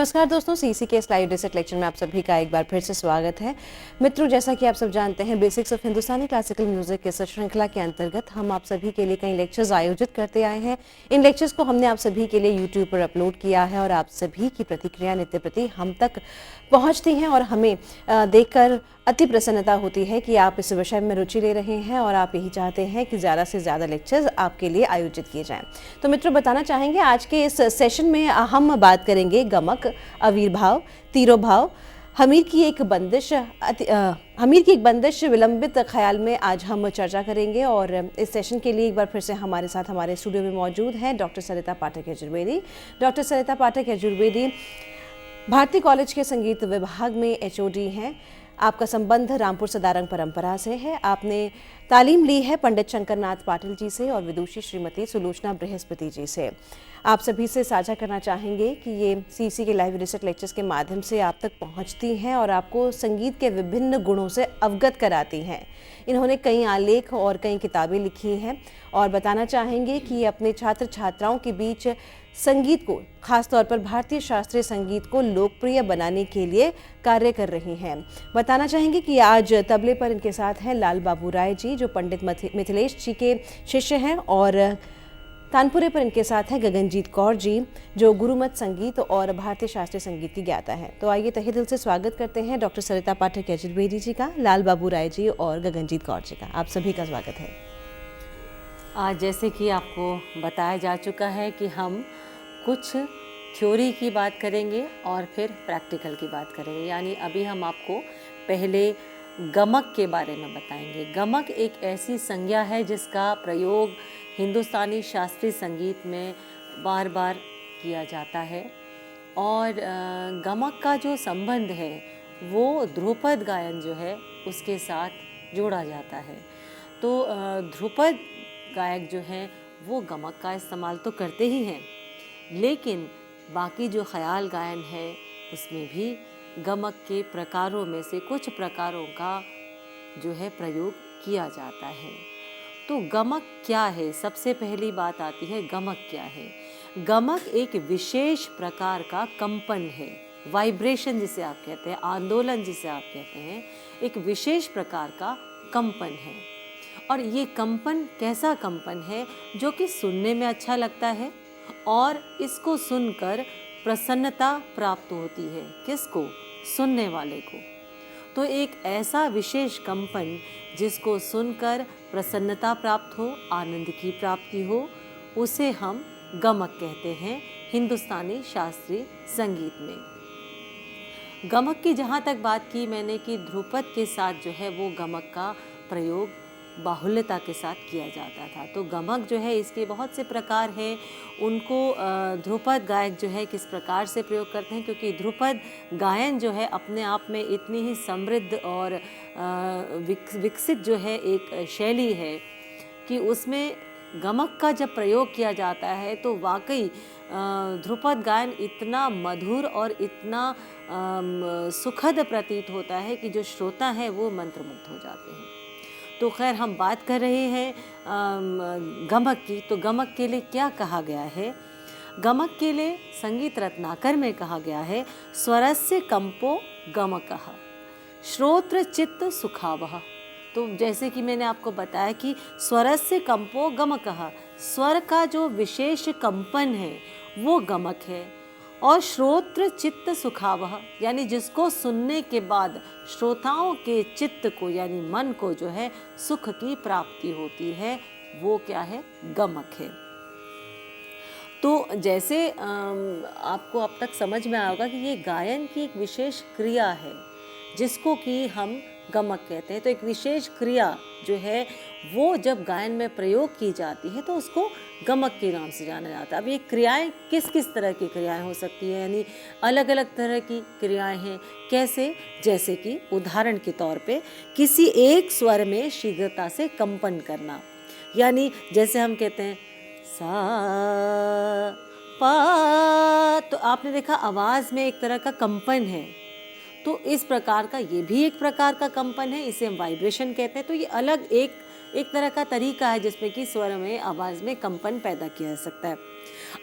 नमस्कार दोस्तों, सीसी के लाइव डिसेट लेक्चर में आप सभी का एक बार फिर से स्वागत है। मित्रों, जैसा कि आप सब जानते हैं, basics of Hindustani classical music के इस श्रृंखला के अंतर्गत हम आप सभी के लिए कई लेक्चर्स आयोजित करते आए हैं। इन लेक्चर्स को हमने आप सभी के लिए यूट्यूब पर अपलोड किया है और आप सभी की प्रतिक्रिया नित्य प्रति हम तक पहुंचती हैं और हमें देखकर अति प्रसन्नता होती है कि आप इस विषय में रुचि ले रहे हैं और आप यही चाहते हैं कि ज़्यादा से ज़्यादा लेक्चर्स आपके लिए आयोजित किए जाएं। तो मित्रों, बताना चाहेंगे आज के इस सेशन में हम बात करेंगे गमक, अवीरभाव, तिरोभाव, हमीर की एक बंदिश विलंबित ख्याल में आज हम चर्चा करेंगे। और इस सेशन के लिए एक बार फिर से हमारे साथ हमारे स्टूडियो में मौजूद हैं डॉक्टर सरिता पाठक यजुर्वेदी। डॉक्टर सरिता पाठक यजुर्वेदी भारती कॉलेज के संगीत विभाग में एचओडी हैं। आपका संबंध रामपुर सदारंग परंपरा से है। आपने तालीम ली है पंडित शंकरनाथ पाटिल जी से और विदुषी श्रीमती सुलोचना बृहस्पति जी से। आप सभी से साझा करना चाहेंगे कि ये सीसी के लाइव रिसर्च लेक्चर्स के माध्यम से आप तक पहुंचती हैं और आपको संगीत के विभिन्न गुणों से अवगत कराती हैं। इन्होंने कई आलेख और कई किताबें लिखी हैं और बताना चाहेंगे कि अपने छात्र छात्राओं के बीच संगीत को, खासतौर पर भारतीय शास्त्रीय संगीत को लोकप्रिय बनाने के लिए कार्य कर रही हैं। बताना चाहेंगे कि आज तबले पर इनके साथ हैं लाल बाबू राय जी, जो पंडित मिथिलेश जी के शिष्य हैं, और तानपुरे पर इनके साथ हैं गगनजीत कौर जी, जो गुरुमत संगीत और भारतीय शास्त्रीय संगीत की ज्ञाता हैं। तो आइए तहे दिल से स्वागत करते हैं डॉक्टर सरिता पाठक यजुर्वेदी जी का, लाल बाबू राय जी और गगनजीत कौर जी का। आप सभी का स्वागत है। आज जैसे कि आपको बताया जा चुका है कि हम कुछ थ्योरी की बात करेंगे और फिर प्रैक्टिकल की बात करेंगे। यानी अभी हम आपको पहले गमक के बारे में बताएंगे। गमक एक ऐसी संज्ञा है जिसका प्रयोग हिंदुस्तानी शास्त्रीय संगीत में बार बार किया जाता है और गमक का जो संबंध है वो ध्रुपद गायन जो है उसके साथ जोड़ा जाता है। तो ध्रुपद गायक जो हैं वो गमक का इस्तेमाल तो करते ही हैं, लेकिन बाकी जो ख्याल गायन है उसमें भी गमक के प्रकारों में से कुछ प्रकारों का जो है प्रयोग किया जाता है। तो गमक क्या है? सबसे पहली बात आती है गमक क्या है। गमक एक विशेष प्रकार का कंपन है, वाइब्रेशन जिसे आप कहते हैं, आंदोलन जिसे आप कहते हैं, एक विशेष प्रकार का कंपन है। और ये कंपन कैसा कंपन है? जो कि सुनने में अच्छा लगता है और इसको सुनकर प्रसन्नता प्राप्त होती है। किसको? सुनने वाले को। तो एक ऐसा विशेष कंपन जिसको सुनकर प्रसन्नता प्राप्त हो, आनंद की प्राप्ति हो, उसे हम गमक कहते हैं हिंदुस्तानी शास्त्रीय संगीत में। गमक की जहाँ तक बात की मैंने कि ध्रुपद के साथ जो है वो गमक का प्रयोग बाहुल्यता के साथ किया जाता था। तो गमक जो है इसके बहुत से प्रकार हैं। उनको ध्रुपद गायक जो है किस प्रकार से प्रयोग करते हैं, क्योंकि ध्रुपद गायन जो है अपने आप में इतनी ही समृद्ध और विकसित जो है एक शैली है कि उसमें गमक का जब प्रयोग किया जाता है तो वाकई ध्रुपद गायन इतना मधुर और इतना सुखद प्रतीत होता है कि जो श्रोता है वो मंत्रमुग्ध हो जाते हैं। तो खैर हम बात कर रहे हैं गमक की। तो गमक के लिए क्या कहा गया है? गमक के लिए संगीत रत्नाकर में कहा गया है, स्वरस्य कंपो गमकः श्रोत्र चित्त सुखावह। तो जैसे कि मैंने आपको बताया कि स्वरस्य कंपो गमकः, स्वर का जो विशेष कंपन है वो गमक है। और श्रोत्र चित्त सुखावह, यानी जिसको सुनने के बाद श्रोताओं के चित्त को यानी मन को जो है सुख की प्राप्ति होती है, वो क्या है? गमक है। तो जैसे आपको अब तक समझ में आएगा कि ये गायन की एक विशेष क्रिया है जिसको कि हम गमक कहते हैं। तो एक विशेष क्रिया जो है वो जब गायन में प्रयोग की जाती है तो उसको गमक के नाम से जाना जाता है। अब ये क्रियाएं किस किस तरह की क्रियाएं हो सकती हैं, यानी अलग अलग तरह की क्रियाएं हैं। कैसे? जैसे कि उदाहरण के तौर पे किसी एक स्वर में शीघ्रता से कंपन करना, यानी जैसे हम कहते हैं सा पा, तो आपने देखा आवाज़ में एक तरह का कंपन है। तो इस प्रकार का ये भी एक प्रकार का कंपन है, इसे हम वाइब्रेशन कहते हैं। तो ये अलग एक एक तरह का तरीका है जिसमें कि स्वर में आवाज़ में कंपन पैदा किया जा सकता है।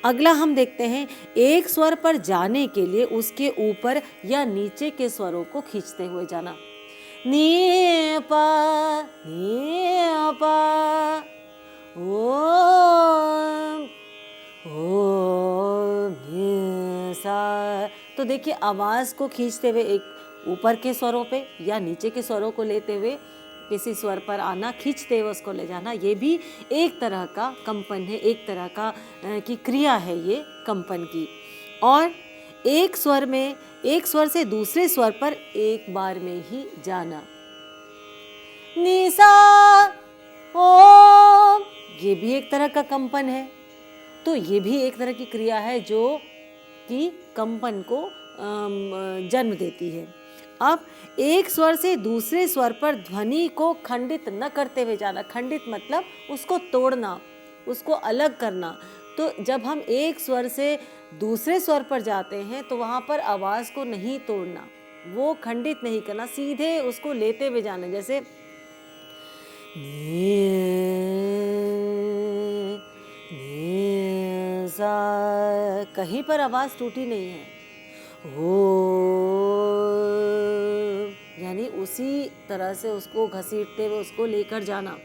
अगला हम देखते हैं एक स्वर पर जाने के लिए उसके ऊपर या नीचे के स्वरों को खींचते हुए जाना। नी पा ओ नी सा। तो देखिए आवाज़ को खींचते हुए एक ऊपर के स्वरों पे या नीचे के स्वरों को लेते हुए किसी स्वर पर आना, खींचते हुए उसको ले जाना, ये भी एक तरह का कंपन है, एक तरह का की क्रिया है ये कंपन की। और एक स्वर से दूसरे स्वर पर एक बार में ही जाना। निसा ओ, ये भी एक तरह का कंपन है। तो ये भी एक तरह की क्रिया है जो कि कंपन को जन्म देती है। अब एक स्वर से दूसरे स्वर पर ध्वनि को खंडित न करते हुए जाना। खंडित मतलब उसको तोड़ना, उसको अलग करना। तो जब हम एक स्वर से दूसरे स्वर पर जाते हैं तो वहाँ पर आवाज़ को नहीं तोड़ना, वो खंडित नहीं करना, सीधे उसको लेते हुए जाना। जैसे कहीं पर आवाज़ टूटी नहीं है। हो, यानी उसी तरह से उसको घसीटते हुए उसको लेकर जाना।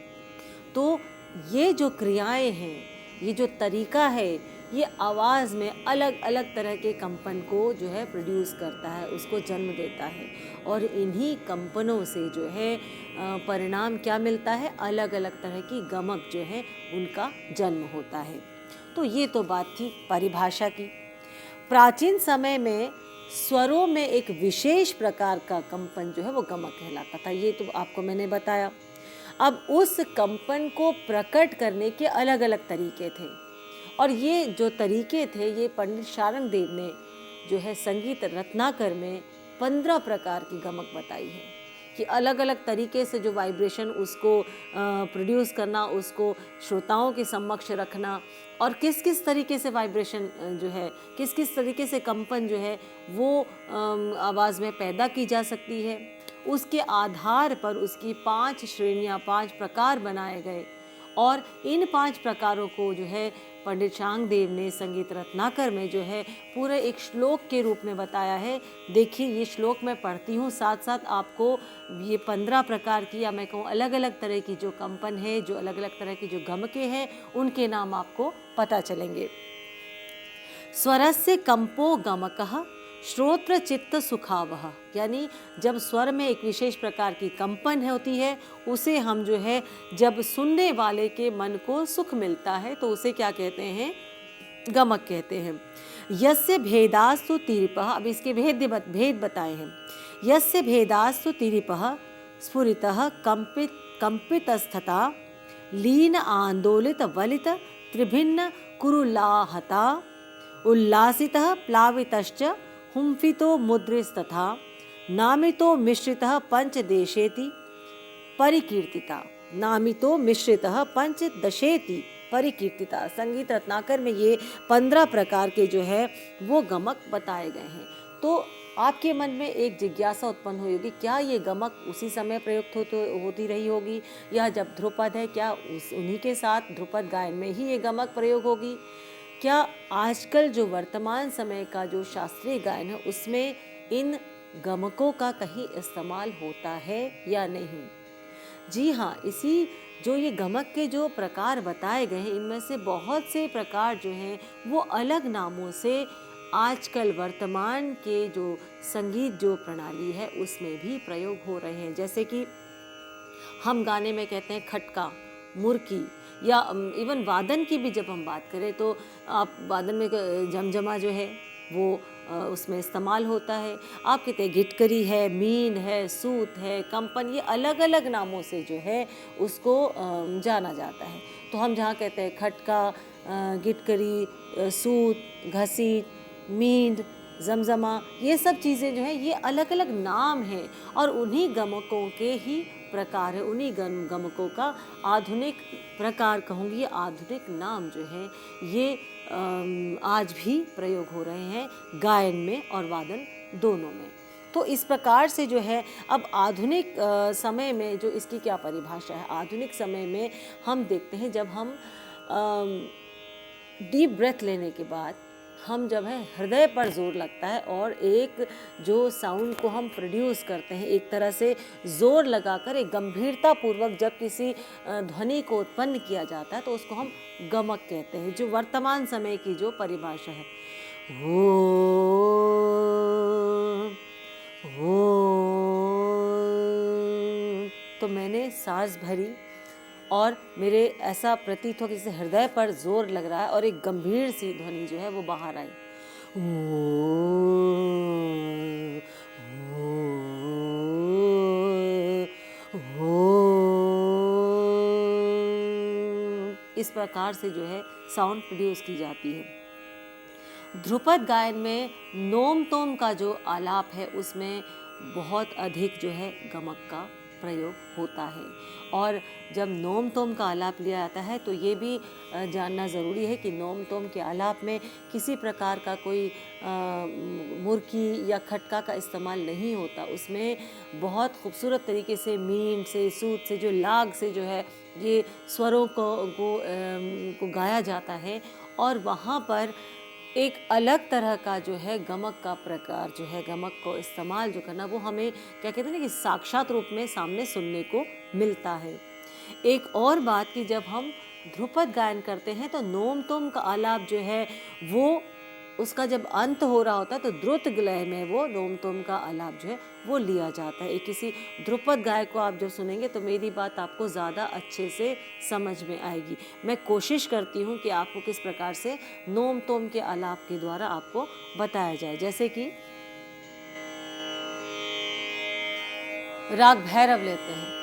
तो ये जो क्रियाएं हैं, ये जो तरीका है, ये आवाज़ में अलग अलग तरह के कंपन को जो है प्रोड्यूस करता है, उसको जन्म देता है। और इन्हीं कंपनों से जो है परिणाम क्या मिलता है, अलग अलग तरह की गमक जो है उनका जन्म होता है। तो ये तो बात थी परिभाषा की। प्राचीन समय में स्वरों में एक विशेष प्रकार का कंपन जो है वो गमक कहलाता था, ये तो आपको मैंने बताया। अब उस कंपन को प्रकट करने के अलग अलग तरीके थे, और ये जो तरीके थे ये पंडित शारंग देव ने जो है संगीत रत्नाकर में 15 प्रकार की गमक बताई है कि अलग अलग तरीके से जो वाइब्रेशन उसको प्रोड्यूस करना, उसको श्रोताओं के समक्ष रखना, और किस किस तरीके से वाइब्रेशन जो है, किस किस तरीके से कंपन जो है वो आवाज़ में पैदा की जा सकती है, उसके आधार पर उसकी 5 श्रेणियाँ, 5 प्रकार बनाए गए। और इन 5 प्रकारों को जो है पंडित शांग देव ने संगीत रत्नाकर में जो है पूरे एक श्लोक के रूप में बताया है। देखिए ये श्लोक मैं पढ़ती हूँ, साथ साथ आपको ये 15 प्रकार की, या मैं कहूँ अलग अलग तरह की जो कंपन है, जो अलग अलग तरह की जो गमके हैं, उनके नाम आपको पता चलेंगे। स्वरस्य कंपो गमकः श्रोत्र चित्त सुखावह, यानी जब स्वर में एक विशेष प्रकार की कंपन होती है, उसे हम जो है जब सुनने वाले के मन को सुख मिलता है तो उसे क्या कहते हैं, गमक कहते हैं। यस्य भेदास्तु तिरिपः, अब इसके भेद बताए हैं। यस्य भेदास्तु तिरिपः स्फुरितः कंपितस्तथा लीन आंदोलित वलित त्रिभिन्न कुरुलाहता उल्लासितः प्लावितश्च हुंफितो मुद्रिस्तथा नामितो मिश्रितः पंचदेशेति परिकीर्तिता। नामितो मिश्रितः पंचदशेति परिकीर्तिता। संगीत रत्नाकर में ये 15 प्रकार के जो है वो गमक बताए गए हैं। तो आपके मन में एक जिज्ञासा उत्पन्न हुई होगी, क्या ये गमक उसी समय प्रयुक्त होती रही होगी, या जब ध्रुपद है क्या उन्हीं के साथ ध्रुपद गायन में ही ये गमक प्रयोग होगी? क्या आजकल जो वर्तमान समय का जो शास्त्रीय गायन है उसमें इन गमकों का कहीं इस्तेमाल होता है या नहीं? जी हाँ, इसी जो ये गमक के जो प्रकार बताए गए हैं, इनमें से बहुत से प्रकार जो हैं वो अलग नामों से आजकल वर्तमान के जो संगीत जो प्रणाली है उसमें भी प्रयोग हो रहे हैं। जैसे कि हम गाने में कहते हैं खटका, मुर्की, या इवन वादन की भी जब हम बात करें तो आप वादन में जमजमा जो है वो उसमें इस्तेमाल होता है। आप कहते हैं गिटकरी है, मीन है, सूत है, कंपन, ये अलग अलग नामों से जो है उसको जाना जाता है। तो हम जहाँ कहते हैं खटका, गिटकरी, सूत, घसीट, मींद, जमजमा, ये सब चीज़ें जो हैं ये अलग अलग नाम हैं और उन्हीं गमकों के ही प्रकार है, उन्हीं गमकों का आधुनिक प्रकार कहूँगी, आधुनिक नाम जो है ये आज भी प्रयोग हो रहे हैं गायन में और वादन दोनों में। तो इस प्रकार से जो है अब आधुनिक समय में जो इसकी क्या परिभाषा है, आधुनिक समय में हम देखते हैं जब हम डीप ब्रेथ लेने के बाद हम जब है हृदय पर जोर लगता है और एक जो साउंड को हम प्रोड्यूस करते हैं, एक तरह से जोर लगाकर एक गंभीरता पूर्वक जब किसी ध्वनि को उत्पन्न किया जाता है तो उसको हम गमक कहते हैं, जो वर्तमान समय की जो परिभाषा है। ओ, तो मैंने सांस भरी और मेरे ऐसा प्रतीत हो कि जैसे हृदय पर जोर लग रहा है और एक गंभीर सी ध्वनि जो है वो बाहर आई। इस प्रकार से जो है साउंड प्रोड्यूस की जाती है। ध्रुपद गायन में नोम तोम का जो आलाप है उसमें बहुत अधिक जो है गमक का प्रयोग होता है। और जब नोम तोम का आलाप लिया जाता है तो ये भी जानना ज़रूरी है कि नोम तोम के आलाप में किसी प्रकार का कोई मुर्की या खटका का इस्तेमाल नहीं होता। उसमें बहुत खूबसूरत तरीके से मीन से, सूत से, जो लाग से जो है ये स्वरों को गाया जाता है। और वहाँ पर एक अलग तरह का जो है गमक का प्रकार जो है, गमक को इस्तेमाल जो करना, वो हमें क्या कहते हैं ना कि साक्षात रूप में सामने सुनने को मिलता है। एक और बात कि जब हम ध्रुपद गायन करते हैं तो नोम तोम का आलाप जो है वो उसका जब अंत हो रहा होता है तो द्रुत लय में वो नोम तोम का आलाप जो है वो लिया जाता है। एक किसी ध्रुपद गायक को आप जब सुनेंगे तो मेरी बात आपको ज़्यादा अच्छे से समझ में आएगी। मैं कोशिश करती हूँ कि आपको किस प्रकार से नोम तोम के आलाप के द्वारा आपको बताया जाए। जैसे कि राग भैरव लेते हैं।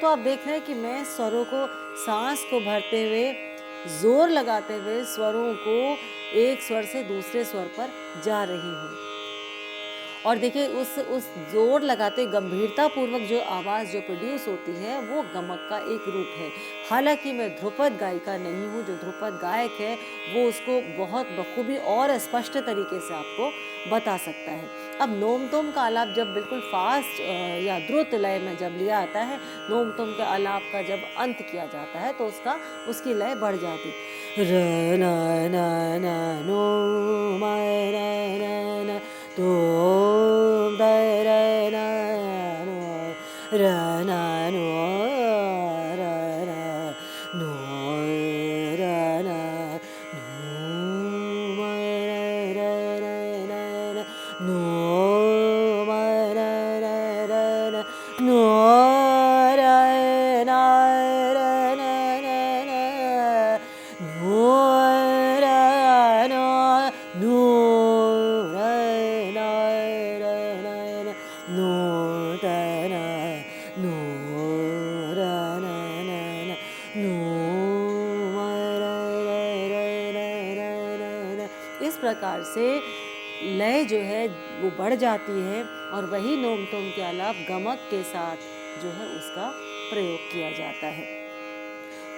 तो आप देख रहे हैं कि मैं स्वरों को, सांस को भरते हुए, जोर लगाते हुए स्वरों को एक स्वर से दूसरे स्वर पर जा रही हूँ। और देखिए उस जोर लगाते गंभीरता पूर्वक जो आवाज़ जो प्रोड्यूस होती है वो गमक का एक रूप है। हालांकि मैं ध्रुपद गायिका नहीं हूँ, जो ध्रुपद गायक है वो उसको बहुत बखूबी और स्पष्ट तरीके से आपको बता सकता है। अब नोम तोम का आलाप जब बिल्कुल फास्ट या द्रुत लय में जब लिया आता है, नोम तोम के आलाप का जब अंत किया जाता है तो उसकी लय बढ़ जाती। र ना ना ना नो मा रा ना ना तो द र ना नो र ना नो र ना नो र ना नो मा रा रा ना नो मा रा रा ना नो रा ना रा ना ना नो रा ना नो रा ना रा ना नो ता ना नो रा ना ना नो मा रा रा। इस प्रकार से लय जो है वो बढ़ जाती है और वही नोम तोम के आलाप गमक के साथ जो है उसका प्रयोग किया जाता है।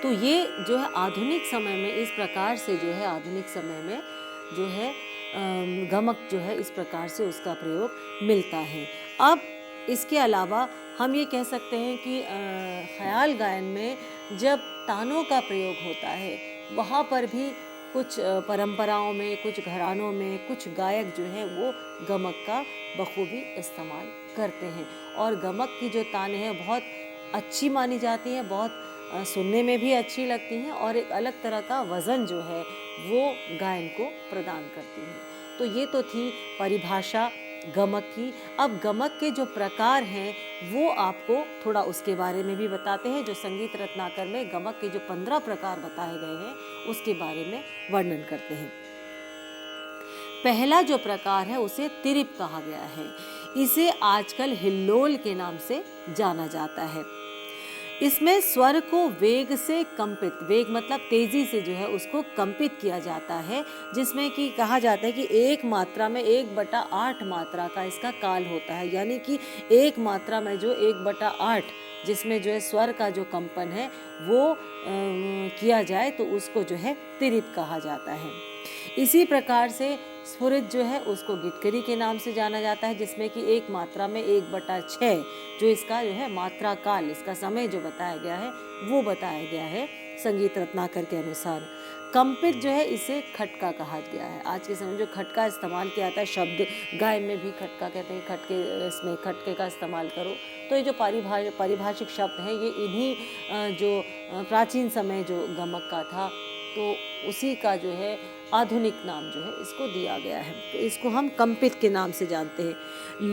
तो ये जो है आधुनिक समय में इस प्रकार से जो है आधुनिक समय में जो है गमक जो है इस प्रकार से उसका प्रयोग मिलता है। अब इसके अलावा हम ये कह सकते हैं कि ख्याल गायन में जब तानों का प्रयोग होता है वहाँ पर भी कुछ परंपराओं में, कुछ घरानों में कुछ गायक जो हैं वो गमक का बखूबी इस्तेमाल करते हैं और गमक की जो तानें हैं बहुत अच्छी मानी जाती हैं, बहुत सुनने में भी अच्छी लगती हैं और एक अलग तरह का वज़न जो है वो गायन को प्रदान करती हैं। तो ये तो थी परिभाषा गमक की। अब गमक के जो प्रकार हैं वो आपको थोड़ा उसके बारे में भी बताते हैं। जो संगीत रत्नाकर में गमक के जो 15 प्रकार बताए गए हैं उसके बारे में वर्णन करते हैं। पहला जो प्रकार है उसे तिरिप कहा गया है। इसे आजकल हिल्लोल के नाम से जाना जाता है। इसमें स्वर को वेग से कंपित, वेग मतलब तेजी से जो है उसको कंपित किया जाता है, जिसमें कि कहा जाता है कि एक मात्रा में 1/8 मात्रा का इसका काल होता है। यानी कि एक मात्रा में जो 1/8 जिसमें जो है स्वर का जो कंपन है वो किया जाए तो उसको जो है तिरिप कहा जाता है। इसी प्रकार से स्फुरित जो है उसको गिटकरी के नाम से जाना जाता है, जिसमें कि एक मात्रा में 1/6 जो इसका जो है मात्रा काल, इसका समय जो बताया गया है वो बताया गया है संगीत रत्नाकर के अनुसार। कंपित जो है इसे खटका कहा गया है। आज के समय जो खटका इस्तेमाल किया जाता है, शब्द गायन में भी खटका कहते हैं, खटके इसमें खटके का इस्तेमाल करो। तो ये जो पारिभाषिक शब्द हैं ये इन्हीं जो प्राचीन समय जो गमक का था तो उसी का जो है आधुनिक नाम जो है इसको दिया गया है। तो इसको हम कंपित के नाम से जानते हैं।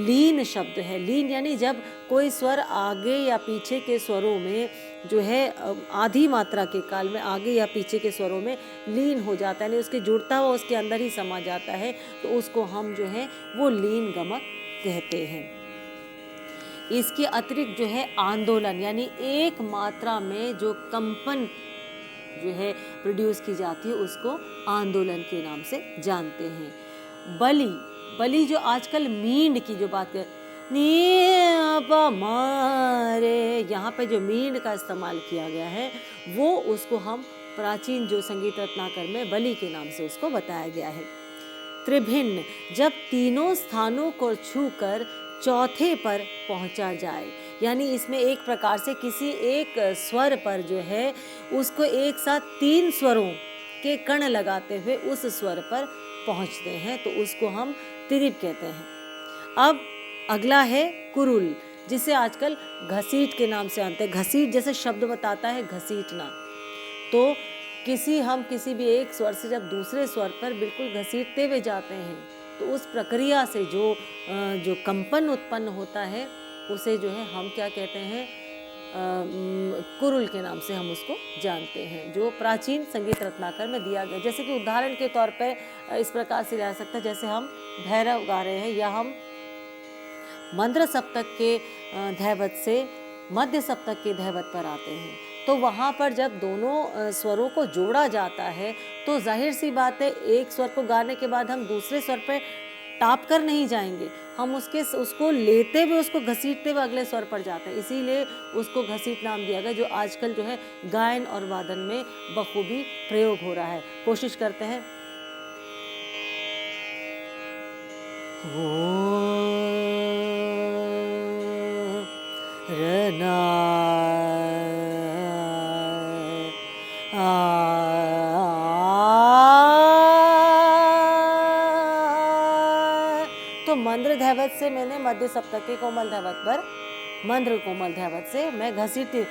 लीन शब्द है, लीन यानी जब कोई स्वर आगे या पीछे के स्वरों में जो है आधी मात्रा के काल में आगे या पीछे के स्वरों में लीन हो जाता है, यानी उसके जुड़ता हुआ उसके अंदर ही समा जाता है, तो उसको हम जो है वो लीन गमक कहते हैं। इसके अतिरिक्त जो है आंदोलन यानी एक मात्रा में जो कंपन जो है प्रोड्यूस की जाती है उसको आंदोलन के नाम से जानते हैं। बलि, बलि जो आजकल मींड की जो बात कर मारे, यहाँ पे जो मींड का इस्तेमाल किया गया है वो उसको हम प्राचीन जो संगीत रत्नाकर में बलि के नाम से उसको बताया गया है। त्रिभिन्न, जब तीनों स्थानों को छूकर चौथे पर पहुंचा जाए, यानी इसमें एक प्रकार से किसी एक स्वर पर जो है उसको एक साथ 3 स्वरों के कण लगाते हुए उस स्वर पर पहुंचते हैं तो उसको हम तिरिप कहते हैं। अब अगला है कुरुल, जिसे आजकल घसीट के नाम से जानते हैं। घसीट जैसे शब्द बताता है घसीटना, तो हम किसी भी एक स्वर से जब दूसरे स्वर पर बिल्कुल घसीटते हुए जाते हैं तो उस प्रक्रिया से जो कंपन उत्पन्न होता है उसे जो है हम क्या कहते हैं, कुरुल के नाम से हम उसको जानते हैं, जो प्राचीन संगीत रत्नाकर में दिया गया। जैसे कि उदाहरण के तौर पे इस प्रकार से लिया सकता है, जैसे हम भैरव गा रहे हैं या हम मंद्र सप्तक के धैवत से मध्य सप्तक के धैवत पर आते हैं, तो वहाँ पर जब दोनों स्वरों को जोड़ा जाता है तो जाहिर सी बात है एक स्वर को गाने के बाद हम दूसरे स्वर पर टाप कर नहीं जाएंगे, हम उसको लेते हुए उसको घसीटते हुए अगले स्वर पर जाते हैं, इसीलिए उसको घसीट नाम दिया गया, जो आजकल जो है गायन और वादन में बखूबी प्रयोग हो रहा है। कोशिश करते हैं। तो मंद्र धैवत से मैंने मध्य सप्तक के कोमल धैवत पर मंद्र कोमल धैवत से मैं घसीटती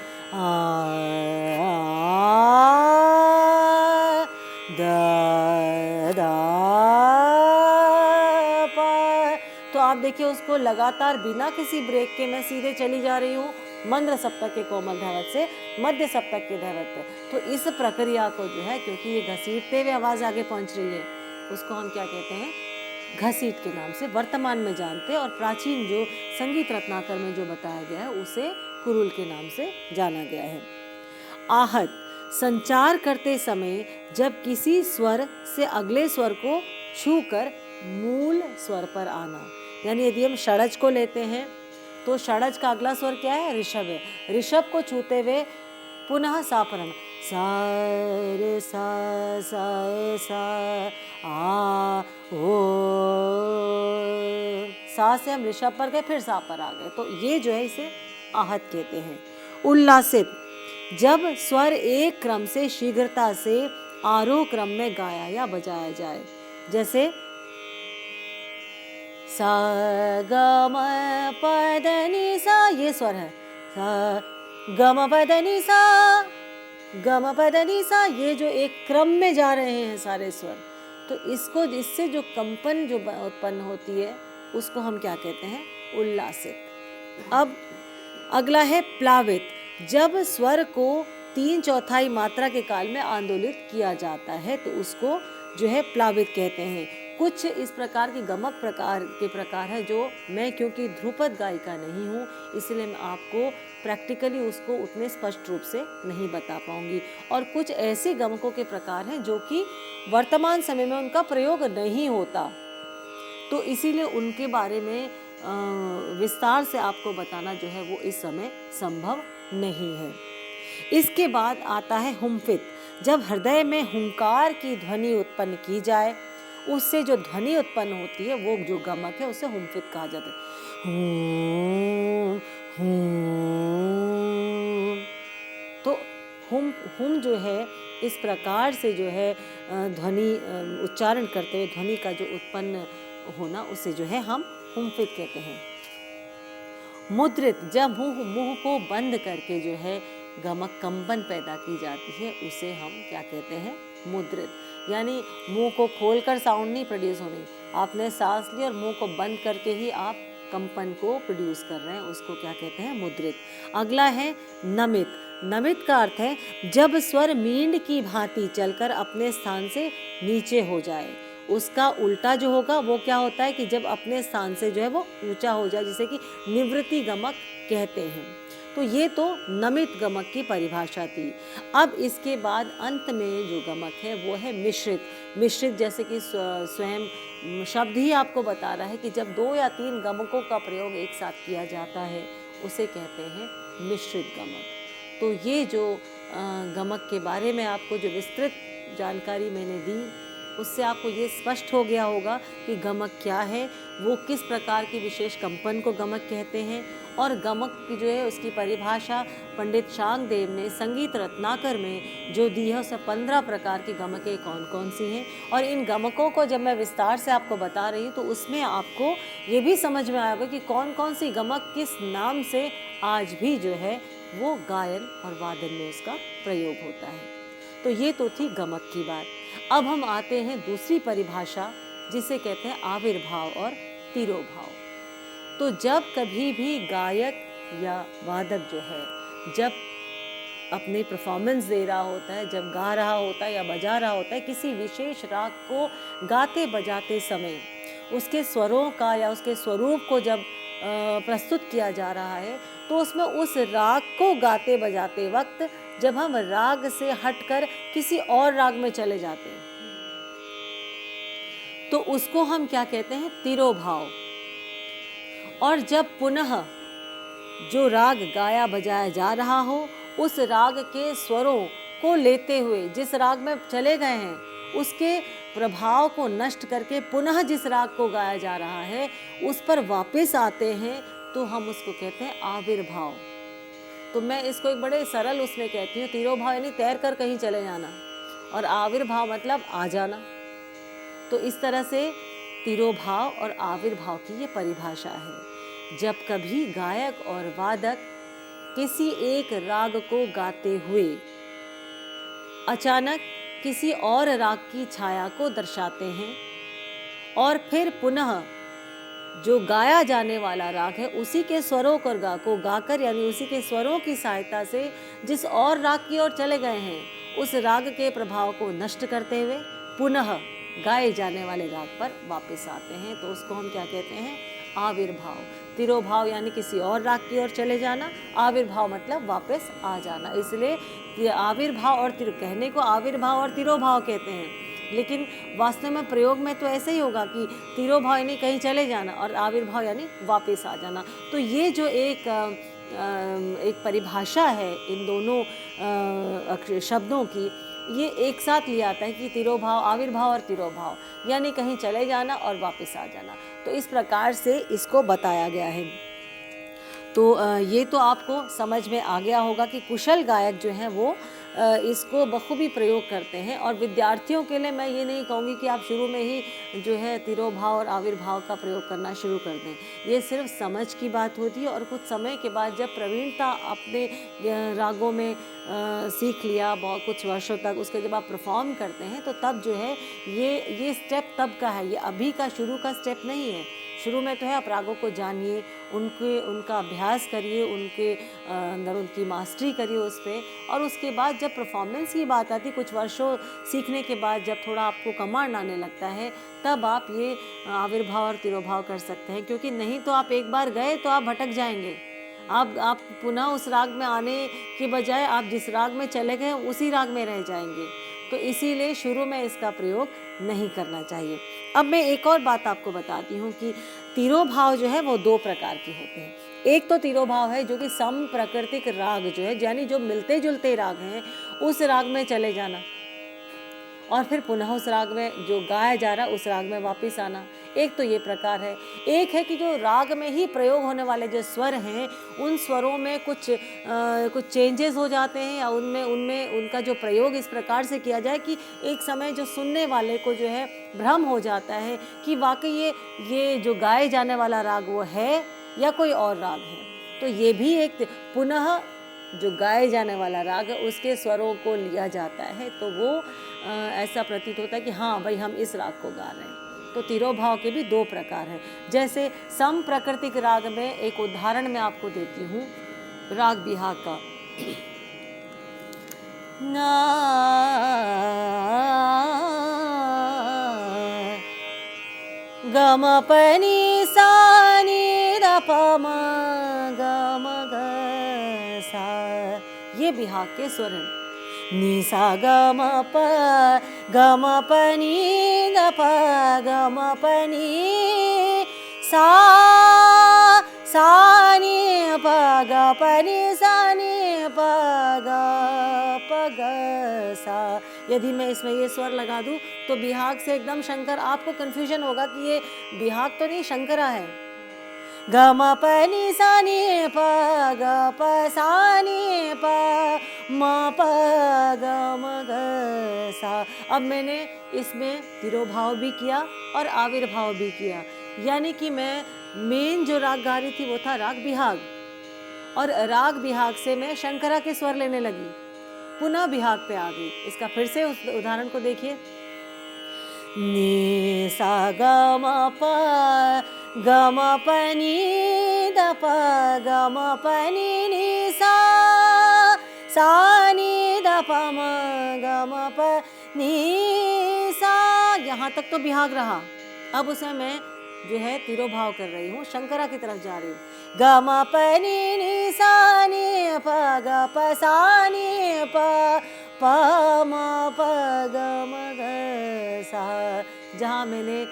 तो आप देखिए उसको लगातार बिना किसी ब्रेक के मैं सीधे चली जा रही हूँ मंद्र सप्तक के कोमल धैवत से मध्य सप्तक के धैवत पे। तो इस प्रक्रिया को जो है, क्योंकि ये घसीटते हुए आवाज़ आगे पहुँच रही है, उसको हम क्या कहते हैं, घसीट के नाम से वर्तमान में जानते हैं, और प्राचीन जो संगीत रत्नाकर में जो बताया गया है उसे कुरुल के नाम से जाना गया है। आहत, संचार करते समय जब किसी स्वर से अगले स्वर को छूकर मूल स्वर पर आना, यानी यदि हम षडज को लेते हैं तो षडज का अगला स्वर क्या है? ऋषभ है। ऋषभ को छूते हुए पुनः सा पर आना, सा रे सा सा आ ओ, सा से हम ऋषभ पर गए, फिर सा पर आ गए, तो ये जो है इसे आहत कहते हैं। उल्लासित, जब स्वर एक क्रम से शीघ्रता से आरोह क्रम में गाया या बजाया जाए, जैसे सा ग म प द नि सा, ये स्वर है सा ग म प द नि सा, ग म प द नि सा, ये जो एक क्रम में जा रहे हैं सारे स्वर, तो इससे जो कंपन जो उत्पन्न होती है उसको हम क्या कहते हैं? उल्लासित। अब अगला है प्लावित, जब स्वर को 3/4 मात्रा के काल में आंदोलित किया जाता है तो उसको जो है प्लावित कहते हैं। कुछ इस प्रकार की गमक प्रकार है जो मैं, क्योंकि ध्रुपद गायिका नहीं हूँ, इसलिए मैं आपको प्रैक्टिकली उसको उतने स्पष्ट रूप से नहीं बता पाऊंगी। और कुछ ऐसे गमकों के प्रकार हैं जो कि वर्तमान समय में उनका प्रयोग नहीं होता, तो इसीलिए उनके बारे में विस्तार से आपको बताना जो है वो इस समय संभव नहीं है। इसके बाद आता है हुम्फित, जब हृदय में हुंकार की ध्वनि उत्पन्न की जाए, उससे जो ध्वनि उत्पन्न होती है वो जो गमक है उसे हुम्फित कहा जाता है। हुम हुम, तो हुम जो है इस प्रकार से जो है ध्वनि उच्चारण करते हुए ध्वनि का जो उत्पन्न होना, उसे जो है हम हुम्फित कहते हैं। मुद्रित, जब मुंह को बंद करके जो है गमक कंपन पैदा की जाती है उसे हम क्या कहते हैं? मुद्रित। यानी मुंह को खोलकर साउंड नहीं प्रोड्यूस होनी, आपने सांस ली और मुंह को बंद करके ही आप कंपन को प्रोड्यूस कर रहे हैं, उसको क्या कहते हैं? मुद्रित। अगला है नमित। नमित का अर्थ है जब स्वर मींड की भांति चलकर अपने स्थान से नीचे हो जाए, उसका उल्टा जो होगा वो क्या होता है कि जब अपने स्थान से जो है वो ऊंचा हो जाए, जिसे कि निवृत्ति गमक कहते हैं। तो ये तो नमित गमक की परिभाषा थी। अब इसके बाद अंत में जो गमक है वो है मिश्रित। मिश्रित जैसे कि स्वयं शब्द ही आपको बता रहा है कि जब 2 या 3 गमकों का प्रयोग एक साथ किया जाता है उसे कहते हैं मिश्रित गमक। तो ये जो गमक के बारे में आपको जो विस्तृत जानकारी मैंने दी, उससे आपको ये स्पष्ट हो गया होगा कि गमक क्या है, वो किस प्रकार की विशेष कंपन को गमक कहते हैं, और गमक की जो है उसकी परिभाषा पंडित शांगदेव ने संगीत रत्नाकर में जो दी है उसमें 15 प्रकार की गमकें कौन कौन सी हैं। और इन गमकों को जब मैं विस्तार से आपको बता रही हूँ तो उसमें आपको ये भी समझ में आएगा कि कौन कौन सी गमक किस नाम से आज भी जो है वो गायन और वादन में उसका प्रयोग होता है। तो ये तो थी गमक की बात। अब हम आते हैं दूसरी परिभाषा जिसे कहते हैं आविर्भाव और तिरोभाव। तो जब कभी भी गायक या वादक जो है जब अपने परफॉर्मेंस दे रहा होता है, जब गा रहा होता है या बजा रहा होता है, किसी विशेष राग को गाते बजाते समय उसके स्वरों का या उसके स्वरूप को जब प्रस्तुत किया जा रहा है, तो उसमें उस राग को गाते बजाते वक्त जब हम राग से हटकर किसी और राग में चले जाते हैं तो उसको हम क्या कहते हैं? तिरोभाव। और जब पुनः जो राग गाया बजाया जा रहा हो उस राग के स्वरों को लेते हुए जिस राग में चले गए हैं उसके प्रभाव को नष्ट करके पुनः जिस राग को गाया जा रहा है उस पर वापस आते हैं तो हम उसको कहते हैं आविर्भाव। तो मैं इसको एक बड़े सरल उसमें कहती हूँ, तिरोभाव यानी तैर कर कहीं चले जाना और आविर्भाव मतलब आ जाना। तो इस तरह से तिरोभाव और आविर्भाव की ये परिभाषा है। जब कभी गायक और वादक किसी एक राग को गाते हुए अचानक किसी और राग की छाया को दर्शाते हैं और फिर पुनः जो गाया जाने वाला राग है उसी के स्वरों को गाकर यानी उसी के स्वरों की सहायता से जिस और राग की ओर चले गए हैं उस राग के प्रभाव को नष्ट करते हुए पुनः गाए जाने वाले राग पर वापस आते हैं, तो उसको हम क्या कहते हैं? आविर्भाव। तिरोभाव यानी किसी और राग की ओर चले जाना, आविर्भाव मतलब वापस आ जाना। इसलिए ये आविर्भाव और कहने को आविर्भाव और तिरोभाव कहते हैं, लेकिन वास्तव में प्रयोग में तो ऐसे ही होगा कि तिरोभाव यानी कहीं चले जाना और आविर्भाव यानी वापस आ जाना। तो ये जो एक परिभाषा है इन दोनों शब्दों की, ये एक साथ लिया आता है कि तिरोभाव, आविर्भाव और तिरोभाव यानी कहीं चले जाना और वापस आ जाना। तो इस प्रकार से इसको बताया गया है। तो ये तो आपको समझ में आ गया होगा कि कुशल गायक जो हैं वो इसको बखूबी प्रयोग करते हैं। और विद्यार्थियों के लिए मैं ये नहीं कहूँगी कि आप शुरू में ही जो है तिरोभाव और आविर्भाव का प्रयोग करना शुरू कर दें। ये सिर्फ समझ की बात होती है और कुछ समय के बाद जब प्रवीणता अपने रागों में सीख लिया बहुत कुछ वर्षों तक, उसके जब आप परफॉर्म करते हैं तो तब जो है ये स्टेप तब का है, ये अभी का शुरू का स्टेप नहीं है। शुरू में तो है आप रागों को जानिए, उनका अभ्यास करिए, उनके अंदर उनकी मास्टरी करिए उस पर, और उसके बाद जब परफॉर्मेंस की बात आती, कुछ वर्षों सीखने के बाद जब थोड़ा आपको कमांड आने लगता है, तब आप ये आविर्भाव और तिरोभाव कर सकते हैं। क्योंकि नहीं तो आप एक बार गए तो आप भटक जाएंगे। आप पुनः उस राग में आने के बजाय आप जिस राग में चले गए उसी राग में रह जाएंगे। तो इसीलिए शुरू में इसका प्रयोग नहीं करना चाहिए। अब मैं एक और बात आपको बताती हूँ कि तिरोभाव जो है वो दो प्रकार के होते हैं। एक तो तिरोभाव है जो कि सम प्राकृतिक राग जो है, यानी जो मिलते जुलते राग हैं उस राग में चले जाना और फिर पुनः उस राग में जो गाया जा रहा उस राग में वापस आना। एक तो ये प्रकार है। एक है कि जो राग में ही प्रयोग होने वाले जो स्वर हैं उन स्वरों में कुछ चेंजेस हो जाते हैं या उनमें उनका जो प्रयोग इस प्रकार से किया जाए कि एक समय जो सुनने वाले को जो है भ्रम हो जाता है कि वाकई ये जो गाए जाने वाला राग वो है या कोई और राग है। तो ये भी एक पुनः जो गाए जाने वाला राग है उसके स्वरों को लिया जाता है, तो वो ऐसा प्रतीत होता है कि हाँ भाई हम इस राग को गा रहे हैं। तो तिरोभाव के भी दो प्रकार हैं। जैसे सम प्राकृतिक राग में एक उदाहरण मैं आपको देती हूँ, राग बिहाग का। ना गम पनी सा नी द प म ग म ग सा, ये बिहाग के स्वर हैं। नी सा ग म प नी द प ग म प नी सा नी प ग प नी सा नी प ग सा। यदि मैं इसमें ये स्वर लगा दूं तो बिहाग से एकदम शंकर, आपको कंफ्यूजन होगा कि ये बिहाग तो नहीं शंकरा है। ग म प नि सा नि प ग प सा नि प म प ग म ग सा। अब मैंने इसमें तिरोभाव भी किया और आविर्भाव भी किया, यानी कि मैं मेन जो राग गा रही थी वो था राग बिहाग, और राग बिहाग से मैं शंकरा के स्वर लेने लगी, पुनः बिहाग पे आ गई। इसका फिर से उस उदाहरण को देखिए। नि सा ग म प ग म प नि द प ग म प नि सा नि द प म ग म प नि सा। यहाँ तक तो बिहाग रहा। अब उसमें मैं जो है तिरोभाव कर रही हूँ, शंकरा की तरफ जा रही हूँ। ग म प नि सा नि प ग प सा नि प म प ग म ग सा। जहाँ मैंने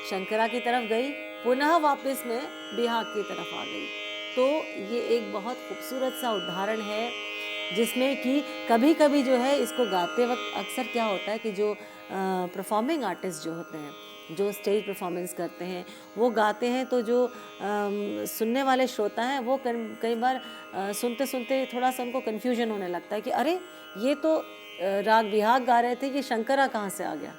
शंकरा की तरफ गई, पुनः वापस मैं बिहाग की तरफ आ गई। तो ये एक बहुत खूबसूरत सा उदाहरण है जिसमें कि कभी कभी जो है इसको गाते वक्त अक्सर क्या होता है कि जो परफॉर्मिंग आर्टिस्ट जो होते हैं, जो स्टेज परफॉर्मेंस करते हैं, वो गाते हैं तो जो सुनने वाले श्रोता हैं वो कई बार सुनते सुनते थोड़ा सा उनको कन्फ्यूजन होने लगता है कि अरे ये तो राग बिहाग गा रहे थे, ये शंकरा कहाँ से आ गया।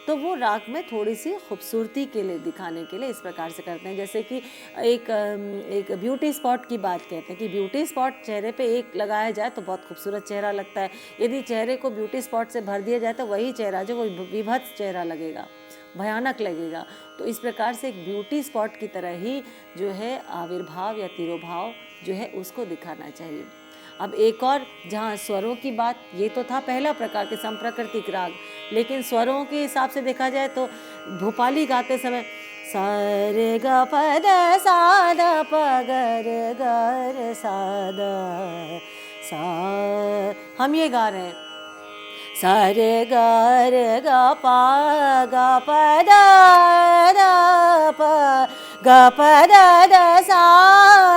तो वो राग में थोड़ी सी खूबसूरती के लिए दिखाने के लिए इस प्रकार से करते हैं। जैसे कि एक ब्यूटी स्पॉट की बात कहते हैं कि ब्यूटी स्पॉट चेहरे पे एक लगाया जाए तो बहुत खूबसूरत चेहरा लगता है। यदि चेहरे को ब्यूटी स्पॉट से भर दिया जाए तो वही चेहरा जो वो विभत्स चेहरा लगेगा, भयानक लगेगा। तो इस प्रकार से एक ब्यूटी स्पॉट की तरह ही जो है आविर्भाव या तिरोभाव जो है उसको दिखाना चाहिए। अब एक और जहाँ स्वरों की बात, ये तो था पहला प्रकार के संप्राकृतिक राग, लेकिन स्वरों के हिसाब से देखा जाए तो भोपाली गाते समय सा रे ग प द सा द प ग रे ग रे सा द सा, हम ये गा रहे हैं सा रे ग प द प ग प द सा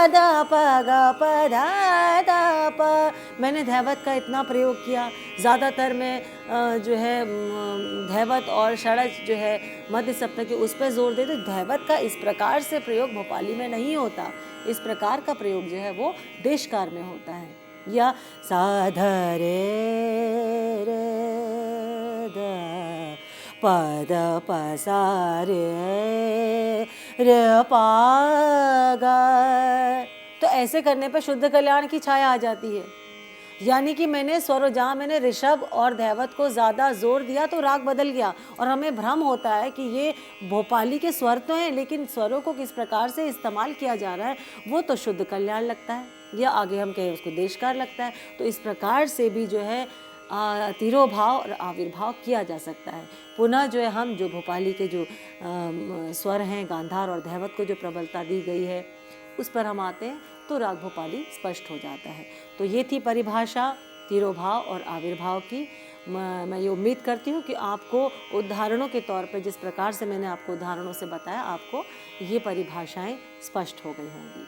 द प ग प द प। मैंने धैवत का इतना प्रयोग किया, ज़्यादातर मैं जो है धैवत और षडज जो है मध्य सप्तकी उस पर जोर दे, तो धैवत का इस प्रकार से प्रयोग भोपाली में नहीं होता। इस प्रकार का प्रयोग जो है वो देशकार में होता है। या सा ध रे द प द प सा रे प ग। तो ऐसे करने पर शुद्ध कल्याण की छाया आ जाती है। यानी कि मैंने स्वरों, जहाँ मैंने ऋषभ और धैवत को ज़्यादा जोर दिया तो राग बदल गया, और हमें भ्रम होता है कि ये भोपाली के स्वर तो हैं, लेकिन स्वरों को किस प्रकार से इस्तेमाल किया जा रहा है वो तो शुद्ध कल्याण लगता है, या आगे हम कहें उसको देशकार लगता है। तो इस प्रकार से भी जो है तिरोभाव और आविर्भाव किया जा सकता है। पुनः जो है हम जो भोपाली के जो स्वर हैं, गांधार और धैवत को जो प्रबलता दी गई है उस पर हम आते हैं तो राग भोपाली स्पष्ट हो जाता है। तो ये थी परिभाषा तिरोभाव और आविर्भाव की। मैं ये उम्मीद करती हूँ कि आपको उदाहरणों के तौर पर, जिस प्रकार से मैंने आपको उदाहरणों से बताया, आपको ये परिभाषाएं स्पष्ट हो गई होंगी।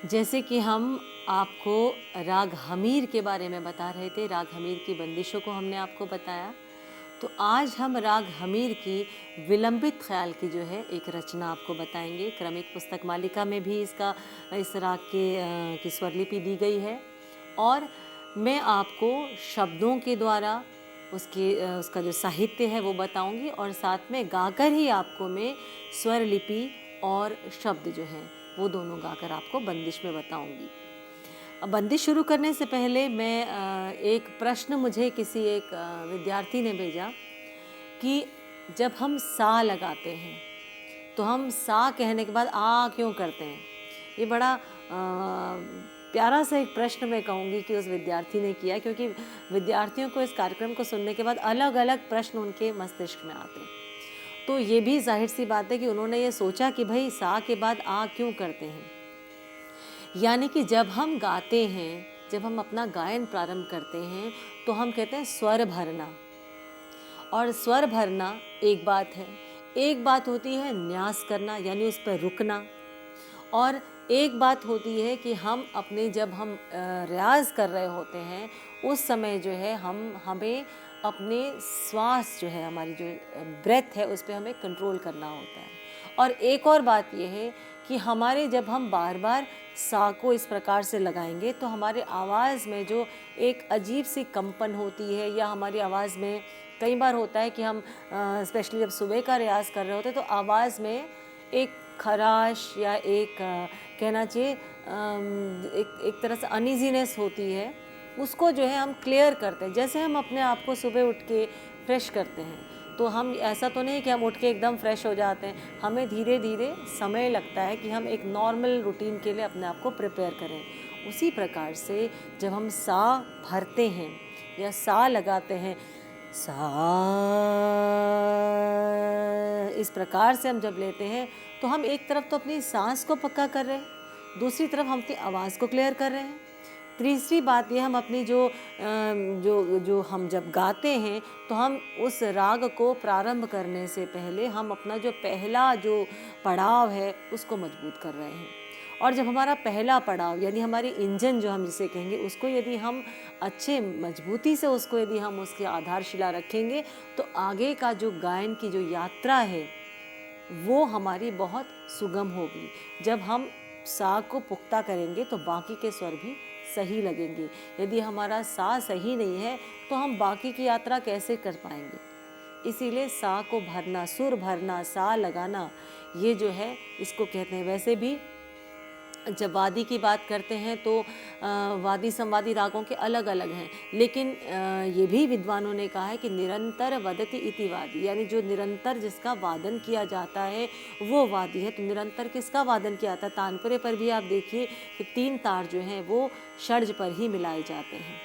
जैसे कि हम आपको राग हमीर के बारे में बता रहे थे, राग हमीर की बंदिशों को हमने आपको बताया, तो आज हम राग हमीर की विलंबित ख्याल की जो है एक रचना आपको बताएंगे। क्रमिक पुस्तक मालिका में भी इस राग की स्वरलिपि दी गई है, और मैं आपको शब्दों के द्वारा उसका जो साहित्य है वो बताऊंगी, और साथ में गाकर ही आपको मैं स्वरलिपि और शब्द जो हैं वो दोनों गाकर आपको बंदिश में बताऊंगी। अब बंदिश शुरू करने से पहले मैं एक प्रश्न मुझे किसी एक विद्यार्थी ने भेजा कि जब हम सा लगाते हैं तो हम सा कहने के बाद आ क्यों करते हैं। ये बड़ा प्यारा सा एक प्रश्न मैं कहूँगी कि उस विद्यार्थी ने किया, क्योंकि विद्यार्थियों को इस कार्यक्रम को सुनने के बाद अलग अलग प्रश्न उनके मस्तिष्क में आते हैं। तो ये भी जाहिर सी बात है कि उन्होंने ये सोचा कि भाई सा के बाद आ क्यों करते हैं। यानी कि जब हम गाते हैं, जब हम अपना गायन प्रारंभ करते हैं तो हम कहते हैं स्वर भरना, और स्वर भरना एक बात है, एक बात होती है न्यास करना यानी उस पर रुकना, और एक बात होती है कि हम जब हम रियाज कर रहे होते हैं उस समय जो है हमें अपने श्वास जो है, हमारी जो ब्रेथ है उस पर हमें कंट्रोल करना होता है। और एक और बात यह है कि हमारे जब हम बार बार सा को इस प्रकार से लगाएंगे तो हमारे आवाज़ में जो एक अजीब सी कंपन होती है, या हमारी आवाज़ में कई बार होता है कि हम स्पेशली जब सुबह का रियाज़ कर रहे होते हैं तो आवाज़ में एक खराश या एक कहना चाहिए एक तरह से अनईजीनेस होती है, उसको जो है हम क्लियर करते हैं। जैसे हम अपने आप को सुबह उठ के फ्रेश करते हैं, तो हम ऐसा तो नहीं कि हम उठ के एकदम फ्रेश हो जाते हैं, हमें धीरे धीरे समय लगता है कि हम एक नॉर्मल रूटीन के लिए अपने आप को प्रिपेयर करें। उसी प्रकार से जब हम सा भरते हैं या सा लगाते हैं, सा इस प्रकार से हम जब लेते हैं तो हम एक तरफ तो अपनी सांस को पक्का कर रहे हैं, दूसरी तरफ हम अपनी आवाज़ को क्लियर कर रहे हैं। तीसरी बात ये, हम अपनी जो हम जब गाते हैं तो हम उस राग को प्रारंभ करने से पहले हम अपना जो पहला जो पड़ाव है उसको मजबूत कर रहे हैं। और जब हमारा पहला पड़ाव यानी हमारी इंजन जो हम जिसे कहेंगे, उसको यदि हम अच्छे मजबूती से उसको यदि हम उसकी आधारशिला रखेंगे तो आगे का जो गायन की जो यात्रा है वो हमारी बहुत सुगम होगी। जब हम सा को पुख्ता करेंगे तो बाकी के स्वर भी सही लगेंगे। यदि हमारा सा सही नहीं है तो हम बाकी की यात्रा कैसे कर पाएंगे। इसीलिए सा को भरना, सुर भरना, सा लगाना, ये जो है इसको कहते हैं। वैसे भी जब वादी की बात करते हैं तो वादी संवादी रागों के अलग अलग हैं, लेकिन ये भी विद्वानों ने कहा है कि निरंतर वदति इति वादी, यानी जो निरंतर जिसका वादन किया जाता है वो वादी है। तो निरंतर किसका वादन किया जाता है? तानपुरे पर भी आप देखिए कि 3 तार जो हैं वो षड्ज पर ही मिलाए जाते हैं।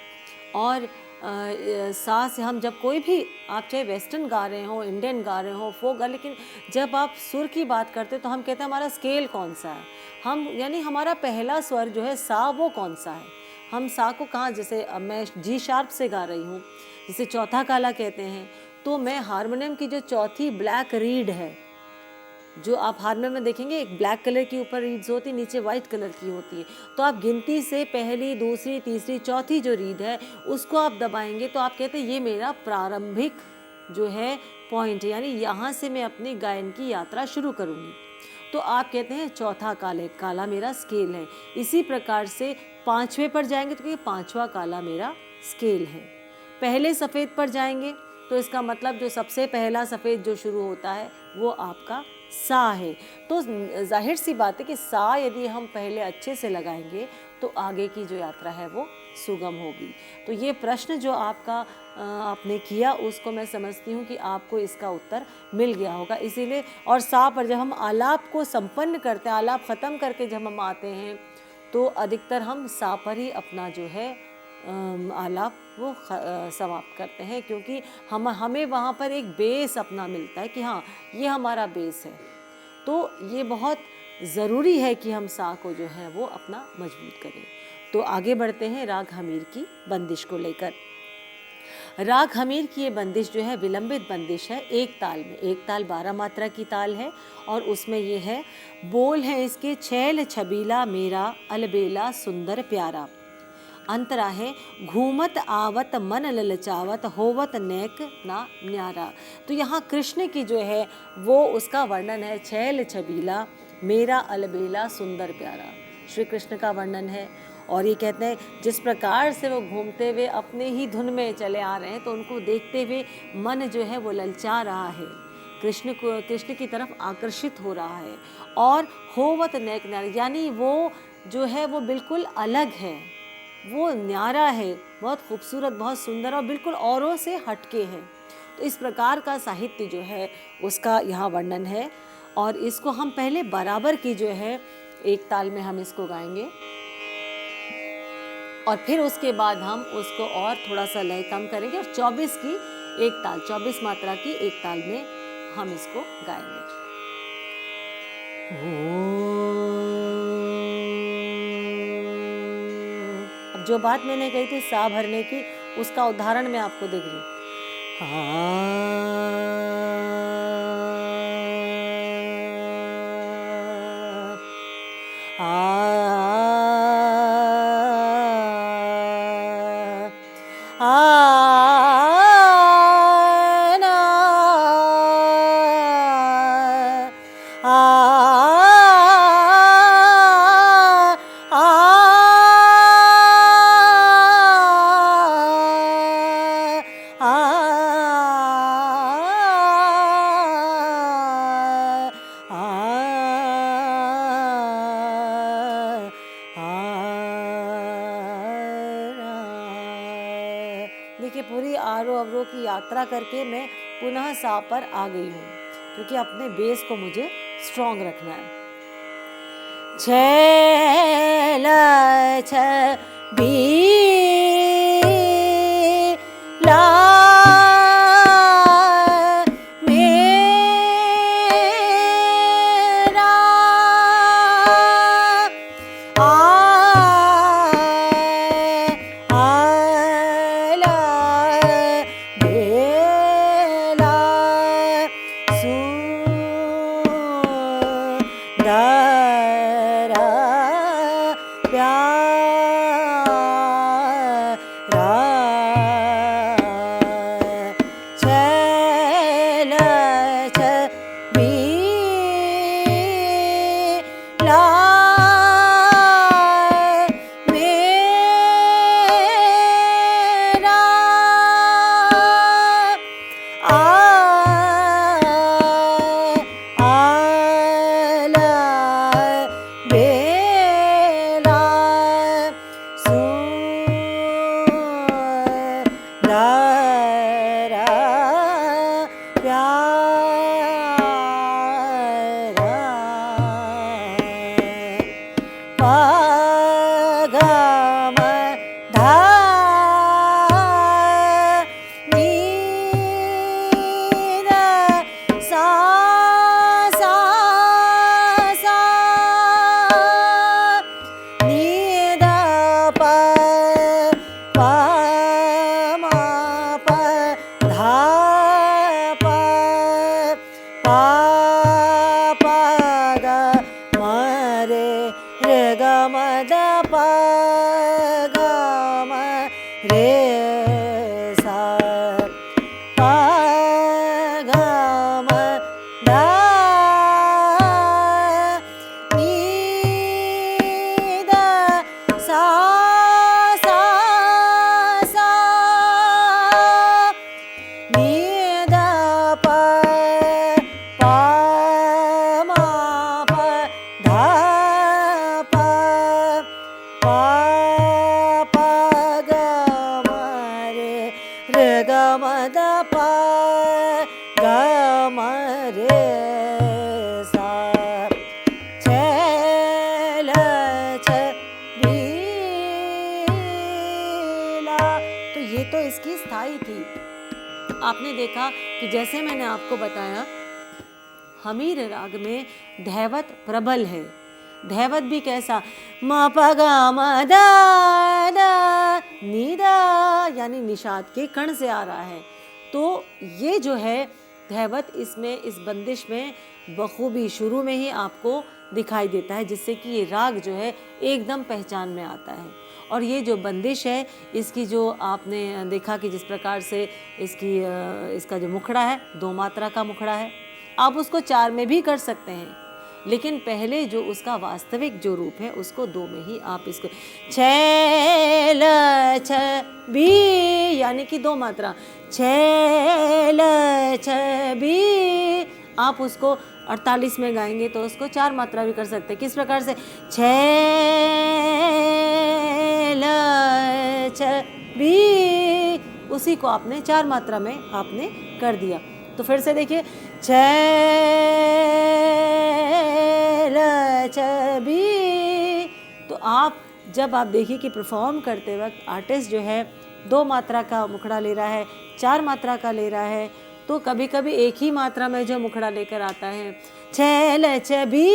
और सा से हम जब कोई भी, आप चाहे वेस्टर्न गा रहे हो, इंडियन गा रहे हो, फोक गा, लेकिन जब आप सुर की बात करते हो तो हम कहते हैं हमारा स्केल कौन सा है, हम यानी हमारा पहला स्वर जो है सा वो कौन सा है। हम सा को कहाँ, जैसे मैं जी शार्प से गा रही हूँ, जिसे चौथा काला कहते हैं, तो मैं हारमोनियम की जो चौथी ब्लैक रीड है, जो आप हारमोनियम में देखेंगे एक ब्लैक कलर की ऊपर रीड्स होती है, नीचे वाइट कलर की होती है, तो आप गिनती से पहली, दूसरी, तीसरी, चौथी जो रीड है उसको आप दबाएंगे तो आप कहते हैं ये मेरा प्रारंभिक जो है पॉइंट है, यानी यहाँ से मैं अपनी गायन की यात्रा शुरू करूँगी। तो आप कहते हैं चौथा काला मेरा स्केल है। इसी प्रकार से 5वें पर जाएंगे तो ये 5वां काला मेरा स्केल है। पहले सफ़ेद पर जाएंगे तो इसका मतलब जो सबसे पहला सफ़ेद जो शुरू होता है वो आपका सा है। तो जाहिर सी बात है कि सा यदि हम पहले अच्छे से लगाएंगे तो आगे की जो यात्रा है वो सुगम होगी। तो ये प्रश्न जो आपने किया उसको मैं समझती हूँ कि आपको इसका उत्तर मिल गया होगा। इसीलिए और सा पर जब हम आलाप को संपन्न करते हैं, आलाप ख़त्म करके जब हम आते हैं तो अधिकतर हम सा पर ही अपना जो है आलाप वो समाप्त करते हैं, क्योंकि हमें वहाँ पर एक बेस अपना मिलता है कि हाँ ये हमारा बेस है। तो ये बहुत ज़रूरी है कि हम सा को जो है वो अपना मजबूत करें। तो आगे बढ़ते हैं राग हमीर की बंदिश को लेकर। राग हमीर की ये बंदिश जो है विलंबित बंदिश है, एक ताल में, एक ताल 12 मात्रा की ताल है और उसमें ये है, बोल है इसके छैल छबीला मेरा अलबेला सुंदर प्यारा। अंतरा है घूमत आवत मन ललचावत होवत नेक ना न्यारा। तो यहाँ कृष्ण की जो है वो उसका वर्णन है, छैल छबीला मेरा अलबेला सुंदर प्यारा, श्री कृष्ण का वर्णन है। और ये कहते हैं जिस प्रकार से वो घूमते हुए अपने ही धुन में चले आ रहे हैं तो उनको देखते हुए मन जो है वो ललचा रहा है, कृष्ण की तरफ आकर्षित हो रहा है। और होवत नेक न्यारा, यानी वो जो है वो बिल्कुल अलग है, वो न्यारा है, बहुत खूबसूरत, बहुत सुंदर और बिल्कुल औरों से हटके है। तो इस प्रकार का साहित्य जो है उसका यहाँ वर्णन है। और इसको हम पहले बराबर की जो है एक ताल में हम इसको गाएंगे और फिर उसके बाद हम उसको और थोड़ा सा लय कम करेंगे और 24 की एक ताल, 24 मात्रा की एक ताल में हम इसको गाएंगे। अब जो बात मैंने कही थी सा भरने की, उसका उदाहरण मैं आपको देख रही हूँ। आ देखिए पूरी आरोह अवरोह की यात्रा करके मैं पुनः सा पर आ गई हूँ, क्योंकि अपने बेस को मुझे स्ट्रॉन्ग रखना है। छेल छबीला मेरा आला बेला सुंदरा प्यारा छेल छबीला मेरा आला बेला सुंदरा प्यारा पगम धा नीर सा सा सा नीद प म प धा प प ग म रे रे ग म द प ग म रे सा प ग म द नी द सा सा सा नी द प म प धा प ग म रे रे ग म द प ग म रे सा छेल छबीला। तो ये तो इसकी स्थाई थी। आपने देखा कि जैसे मैंने आपको बताया, हमीर राग में धैवत प्रबल है। धैवत भी कैसा, म प ग म द द नी द, यानी निषाद के कण से आ रहा है। तो ये जो है धैवत, इसमें इस बंदिश में बखूबी शुरू में ही आपको दिखाई देता है, जिससे कि ये राग जो है एकदम पहचान में आता है। और ये जो बंदिश है, इसकी जो आपने देखा कि जिस प्रकार से इसका जो मुखड़ा है 2 मात्रा का मुखड़ा है, आप उसको 4 में भी कर सकते हैं, लेकिन पहले जो उसका वास्तविक जो रूप है उसको 2 में ही आप इसको छेल छबी, यानी कि 2 मात्रा, छेल छबी, आप उसको 48 में गाएंगे तो उसको 4 मात्रा भी कर सकते हैं। किस प्रकार से, छेल छबी, उसी को आपने 4 मात्रा में आपने कर दिया। तो फिर से देखिए, छेल छबी। तो आप जब आप देखिए कि परफॉर्म करते वक्त आर्टिस्ट जो है 2 मात्रा का मुखड़ा ले रहा है, 4 मात्रा का ले रहा है, तो कभी कभी एक ही मात्रा में जो मुखड़ा लेकर आता है, छेल छबी,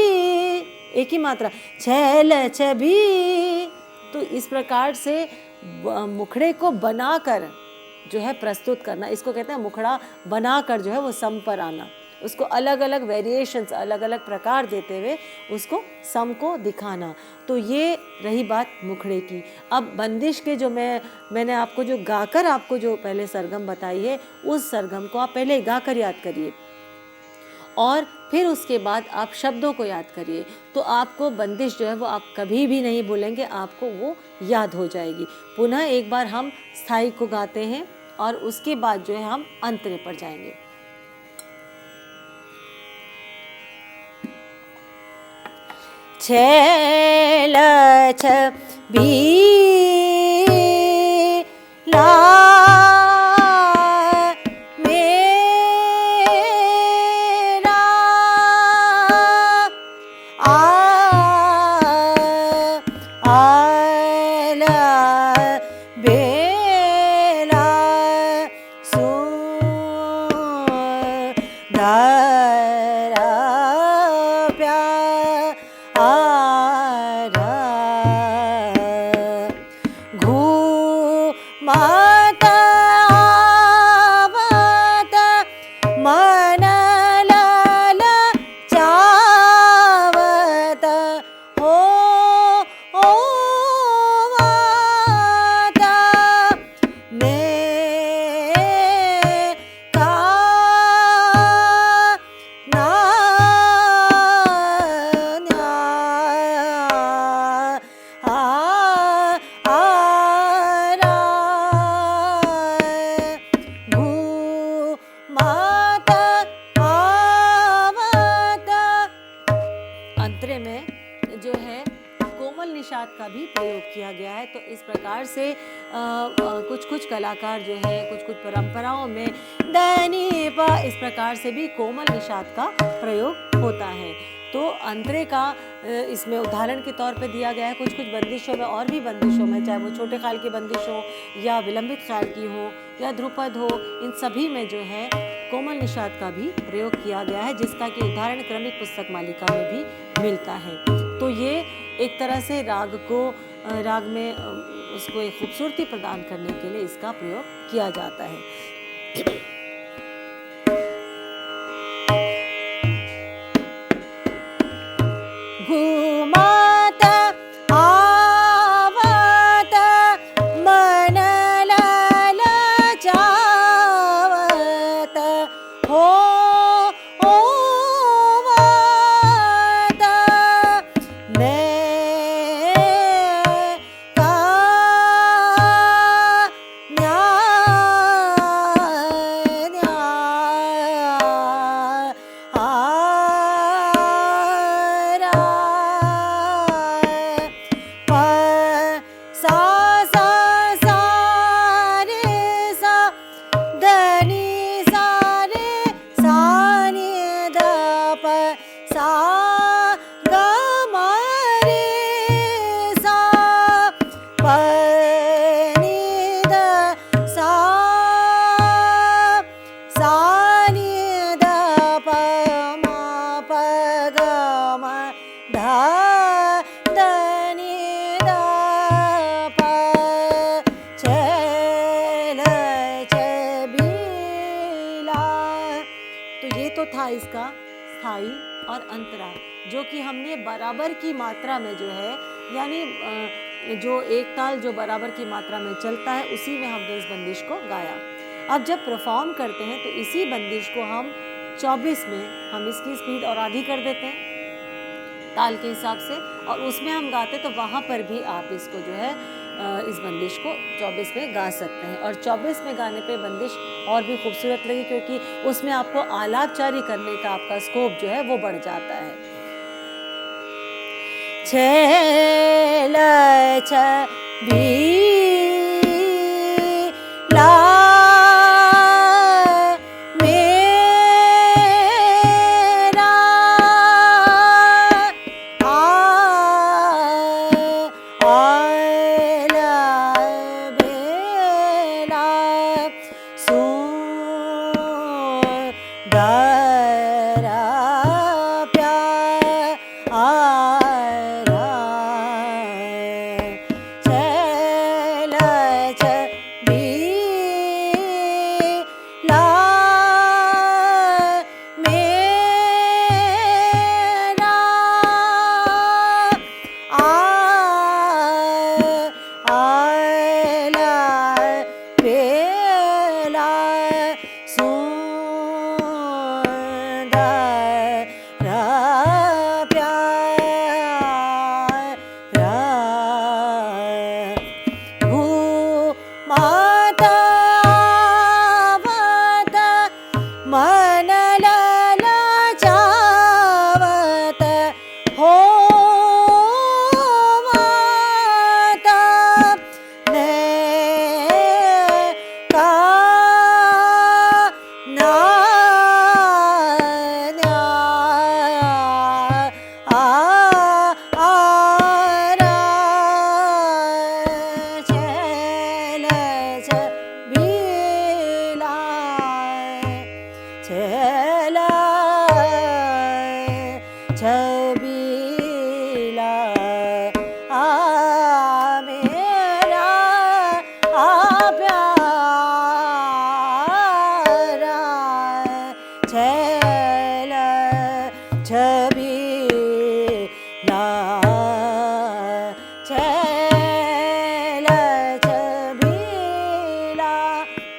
एक ही मात्रा, छेल छबी। तो इस प्रकार से मुखड़े को बनाकर जो है प्रस्तुत करना, इसको कहते हैं मुखड़ा बनाकर जो है वो सम पर आना, उसको अलग अलग वेरिएशंस, अलग अलग प्रकार देते हुए उसको सम को दिखाना। तो ये रही बात मुखड़े की। अब बंदिश के जो मैंने आपको जो गाकर आपको जो पहले सरगम बताई है, उस सरगम को आप पहले गाकर याद करिए और फिर उसके बाद आप शब्दों को याद करिए। तो आपको बंदिश जो है वो आप कभी भी नहीं भूलेंगे, आपको वो याद हो जाएगी। पुनः एक बार हम स्थाई को गाते हैं और उसके बाद जो है हम अंतरे पर जाएंगे। छेल छबीला मात आवत मन ललचावत हो माता ने का ना अंतरे में जो है कोमल निषाद का भी प्रयोग किया गया है। तो इस प्रकार से कुछ कुछ कलाकार जो है कुछ कुछ परंपराओं में दनी पा इस प्रकार से भी कोमल निषाद का प्रयोग होता है। तो अंतरे का इसमें उदाहरण के तौर पे दिया गया है। कुछ कुछ बंदिशों में और भी बंदिशों में, चाहे वो छोटे ख्याल की बंदिश हो या विलंबित ख्याल की हो या ध्रुपद हो, इन सभी में जो है कोमल निषाद का भी प्रयोग किया गया है, जिसका कि उदाहरण क्रमिक पुस्तक मालिका में भी मिलता है। तो ये एक तरह से राग में उसको एक खूबसूरती प्रदान करने के लिए इसका प्रयोग किया जाता है। घूमत आवत मन ललचावत हो माता ने का तो था इसका स्थाई और अंतरा, जो कि हमने बराबर की मात्रा में जो है, यानी जो एक ताल जो बराबर की मात्रा में चलता है उसी में हमने इस बंदिश को गाया। अब जब परफॉर्म करते हैं तो इसी बंदिश को हम 24 में हम इसकी स्पीड और आधी कर देते हैं ताल के हिसाब से, और उसमें हम गाते तो वहाँ पर भी आप इसको जो है इस बंदिश को 24 में गा सकते हैं। और 24 में गाने पे बंदिश और भी खूबसूरत लगी, क्योंकि उसमें आपको आलापचारी करने का आपका स्कोप जो है वो बढ़ जाता है। छेल छबीला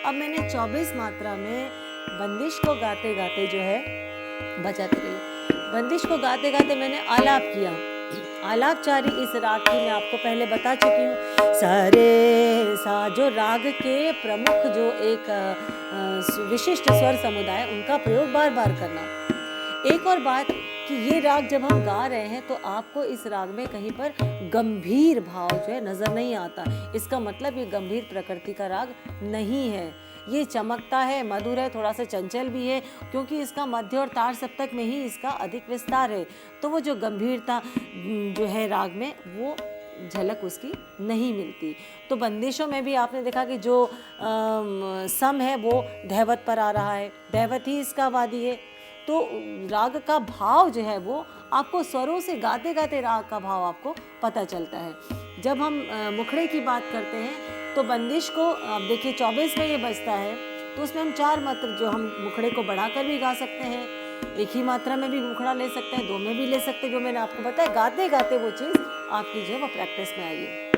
अब मैंने 24 मात्रा में बंदिश को गाते गाते जो है बजाते रही। बंदिश को गाते गाते मैंने आलाप किया। आलापचारी इस राग की मैं आपको पहले बता चुकी हूँ। सारे सा जो राग के प्रमुख जो एक विशिष्ट स्वर समुदाय, उनका प्रयोग बार बार करना। एक और बात कि ये राग जब हम गा रहे हैं तो आपको इस राग में कहीं पर गंभीर भाव जो है नजर नहीं आता। इसका मतलब ये गंभीर प्रकृति का राग नहीं है। ये चमकता है, मधुर है, थोड़ा सा चंचल भी है, क्योंकि इसका मध्य और तार सप्तक में ही इसका अधिक विस्तार है। तो वो जो गंभीरता जो है राग में, वो झलक उसकी नहीं मिलती। तो बंदिशों में भी आपने देखा कि जो सम है वो धैवत पर आ रहा है, धैवत ही इसका वादी है। तो राग का भाव जो है वो आपको स्वरों से गाते गाते राग का भाव आपको पता चलता है। जब हम मुखड़े की बात करते हैं तो बंदिश को अब देखिए 24 में ये बजता है, तो उसमें हम 4 मात्रा जो हम मुखड़े को बढ़ाकर भी गा सकते हैं, एक ही मात्रा में भी मुखड़ा ले सकते हैं, 2 में भी ले सकते हैं। जो मैंने आपको बताया, गाते गाते वो चीज़ आपकी जो है वो प्रैक्टिस में आइए।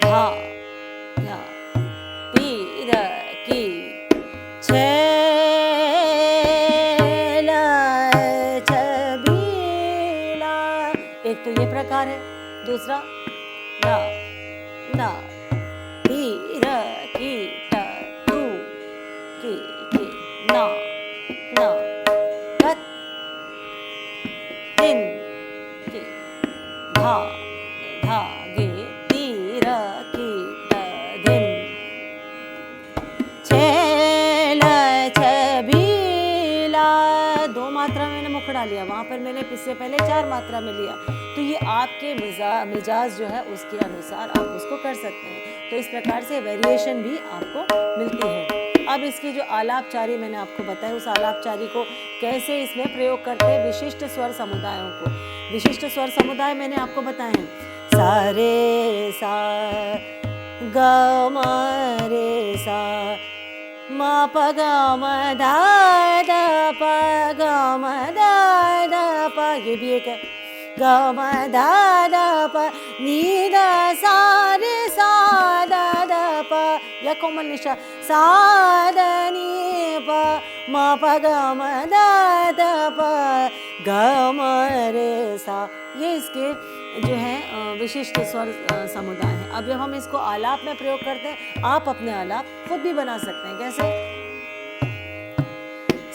धा धा तीर की छेला छबीला, एक तो ये प्रकार है। दूसरा ना ना तीर की तू की ना ना कत दिन की धा धागे तीर की दिन छेल छबीला। 2 मात्रा मैंने मुखड़ा लिया, वहाँ पर मैंने इससे पहले 4 मात्रा में लिया। तो ये आपके मिजाज जो है उसके अनुसार आप उसको कर सकते हैं। तो इस प्रकार से वेरिएशन भी आपको मिलती है। अब इसकी जो आलापचारी मैंने आपको बताया, उस आलापचारी को कैसे इसमें प्रयोग करते हैं विशिष्ट स्वर समुदायों को। विशिष्ट स्वर समुदाय मैंने आपको बताए हैं, सा रे सा ग म रे सा म प ग म धा ध प ग म धा ध प, ये भी एक है, ग म धा ध प नी ध सा रे सा ध ध प, या कोमल निशा सा ध नी प म प ग म धा ध प ग म रे सा। ये इसके जो है विशिष्ट स्वर समुदाय है। अब जब हम इसको आलाप में प्रयोग करते हैं, आप अपने आलाप खुद भी बना सकते हैं। कैसे?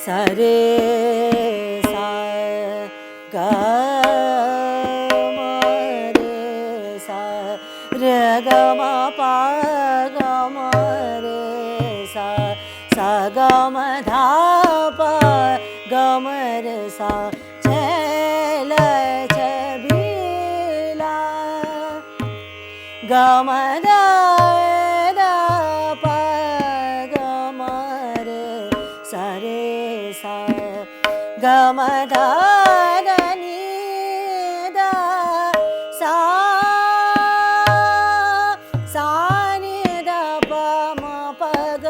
सा रे सा ग म रे सा रे ग म प ग म रे सा सा ग म धा प ग म रे सा छेल छबीला ग म ध ध प ग म रे सा रे सा ग म ध ध नी ध सा सा नी ध प म प ग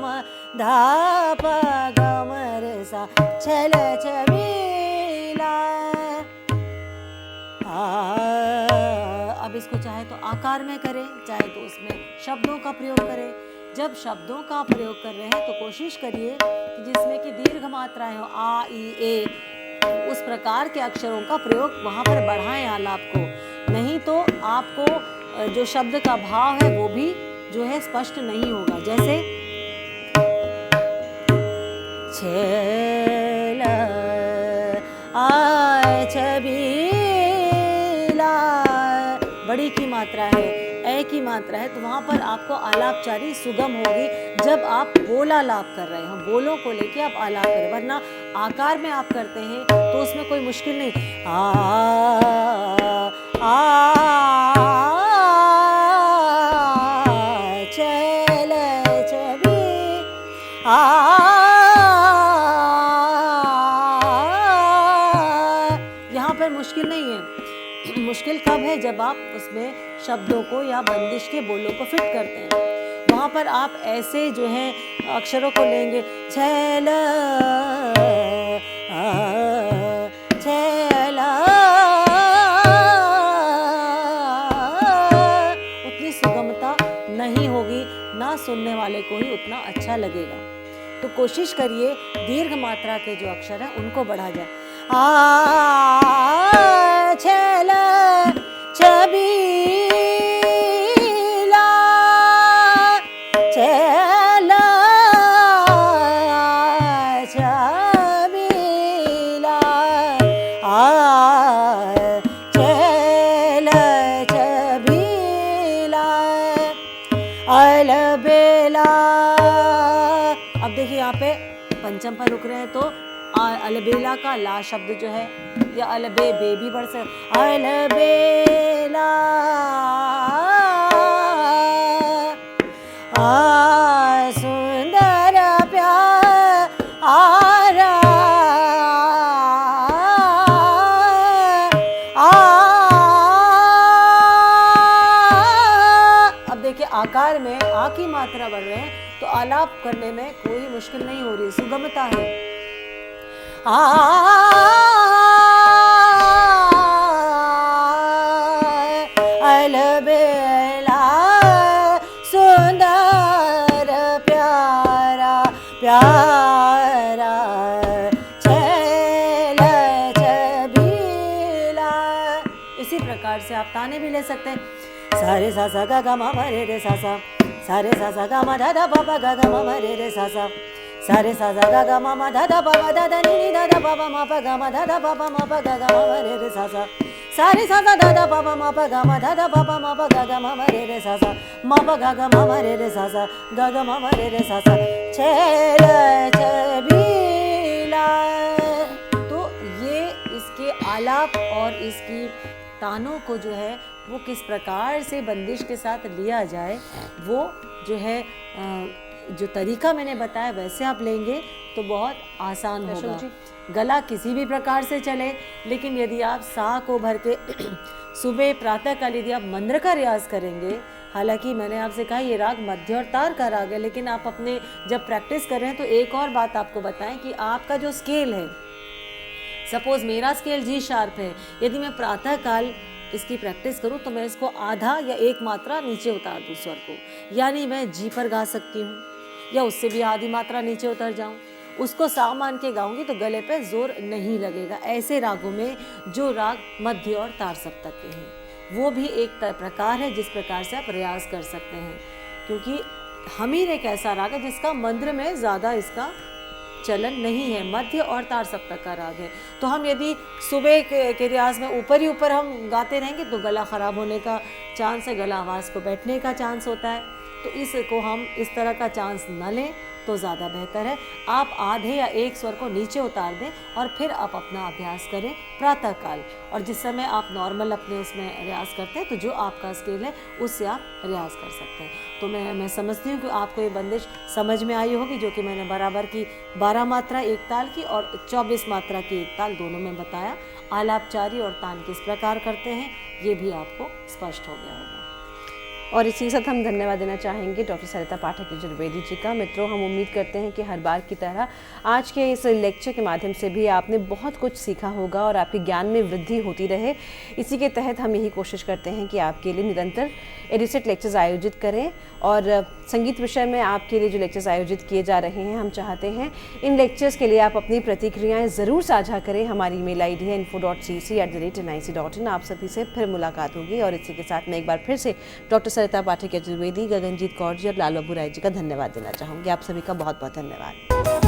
म धा प ग म रे सा छेल छबीला। अब इसको चाहे तो आकार में करें, चाहे तो उसमें शब्दों का प्रयोग करें। जब शब्दों का प्रयोग कर रहे हैं तो कोशिश करिए कि जिसमें कि दीर्घ मात्राएं हो, आ ई ए, उस प्रकार के अक्षरों का प्रयोग वहाँ पर बढ़ाएं आलाप को। नहीं तो आपको जो शब्द का भाव है वो भी जो है स्पष्ट नहीं होगा। जैसे छेला आय छबीला, बड़ी की मात्रा है, ए की मात्रा है, तो वहाँ पर आपको आलापचारी सुगम होगी जब आप बोलालाप कर रहे हो। बोलों को लेके आप आलाप करें, वरना आकार में आप करते हैं तो उसमें कोई मुश्किल नहीं। छेल छबी यहाँ पर मुश्किल नहीं है। मुश्किल कब है? जब आप उसमें शब्दों को या बंदिश के बोलों को फिट करते हैं। वहाँ पर आप ऐसे जो है अक्षरों को लेंगे, छेला छेला, उतनी सुगमता नहीं होगी, ना सुनने वाले को ही उतना अच्छा लगेगा। तो कोशिश करिए दीर्घ मात्रा के जो अक्षर हैं उनको बढ़ा जाए। छल छबीला, छल छबीला, छल छबीला, अलबेला। अब देखिए यहाँ पे पंचम पर रुक रहे हैं, तो अलबेला का ला शब्द जो है, या अलबे बे भी बढ़ सकता, अलबेला, सुंदर प्यारा, अब देखिए आकार में आ की मात्रा बढ़ रहे हैं, तो आलाप करने में कोई मुश्किल नहीं हो रही, सुगमता है। अलबेला, सुंदर प्यारा, प्यारा, छल छबीला। इसी प्रकार से आप ताने भी ले सकते हैं। सारे सा सा गा गा मा रे रे सा सा, सारे सा सा गा मा धा धा पा पा गा गा मा रे रे सा सा, सारे सा सा गा गा मा मा धा धा पा पा धा धा नी नी धा धा पा पा मा पा गा मा धा धा पा पा मा पा गा गा मा रे रे सा सा, सारे सा सा धा धा पा पा मा पा गा मा धा धा पा पा मा पा गा गा मा रे रे सा सा, मा पा गा गा मा रे रे सा सा, गा गा मा रे रे सा सा, छल छबीला। तो ये इसके आलाप और इसकी तानों को जो है वो किस प्रकार से बंदिश के साथ लिया जाए, वो जो है जो तरीका मैंने बताया वैसे आप लेंगे तो बहुत आसान होगा। गला किसी भी प्रकार से चले, लेकिन यदि आप सा को भर के सुबह प्रातः काल यदि आप मंद्र का रियाज करेंगे, हालांकि मैंने आपसे कहा ये राग मध्य और तार का राग है, लेकिन आप अपने जब प्रैक्टिस कर रहे हैं तो एक और बात आपको बताएं कि आपका जो स्केल है, सपोज मेरा स्केल जी शार्प है, यदि मैं प्रातः काल इसकी प्रैक्टिस करूं तो मैं इसको आधा या एक मात्रा नीचे उतार दूं स्वर को, यानी मैं जी पर गा सकती हूँ या उससे भी आधी मात्रा नीचे उतर जाऊं, उसको सा मान के गाऊंगी तो गले पे जोर नहीं लगेगा। ऐसे रागों में जो राग मध्य और तार सप्तक के हैं, वो भी एक प्रकार है जिस प्रकार से आप रियाज कर सकते हैं, क्योंकि हमीर एक ऐसा राग है जिसका मंद्र में ज़्यादा इसका चलन नहीं है, मध्य और तार सप्तक का राग है। तो हम यदि सुबह के रियाज में ऊपर ही ऊपर हम गाते रहेंगे तो गला ख़राब होने का चांस है, गला आवाज़ को बैठने का चांस होता है। तो इसको हम इस तरह का चांस न लें तो ज़्यादा बेहतर है। आप आधे या एक स्वर को नीचे उतार दें और फिर आप अपना अभ्यास करें प्रातःकाल, और जिस समय आप नॉर्मल अपने उसमें रियाज करते हैं तो जो आपका स्केल है उससे आप रियाज कर सकते हैं। तो मैं समझती हूँ कि आपको ये बंदिश समझ में आई होगी, जो कि मैंने बराबर की 12 मात्रा एक ताल की और 24 मात्रा की एक ताल दोनों में बताया। आलापचारी और तान किस प्रकार करते हैं ये भी आपको स्पष्ट हो गया होगा। और इसी के साथ हम धन्यवाद देना चाहेंगे डॉक्टर सरिता पाठक यजुर्वेदी जी का। मित्रों, हम उम्मीद करते हैं कि हर बार की तरह आज के इस लेक्चर के माध्यम से भी आपने बहुत कुछ सीखा होगा और आपके ज्ञान में वृद्धि होती रहे। इसी के तहत हम यही कोशिश करते हैं कि आपके लिए निरंतर एडिसेट लेक्चर्स आयोजित करें, और संगीत विषय में आपके लिए जो लेक्चर्स आयोजित किए जा रहे हैं, हम चाहते हैं इन लेक्चर्स के लिए आप अपनी प्रतिक्रियाएं ज़रूर साझा करें। हमारी ईमेल आईडी है info.cc@nic.in। आप सभी से फिर मुलाकात होगी, और इसी के साथ मैं एक बार फिर से डॉक्टर सरिता पाठक यजुर्वेदी, गगनजीत कौर जी और लाल बाबू राय जी का धन्यवाद देना चाहूँगी। आप सभी का बहुत बहुत धन्यवाद।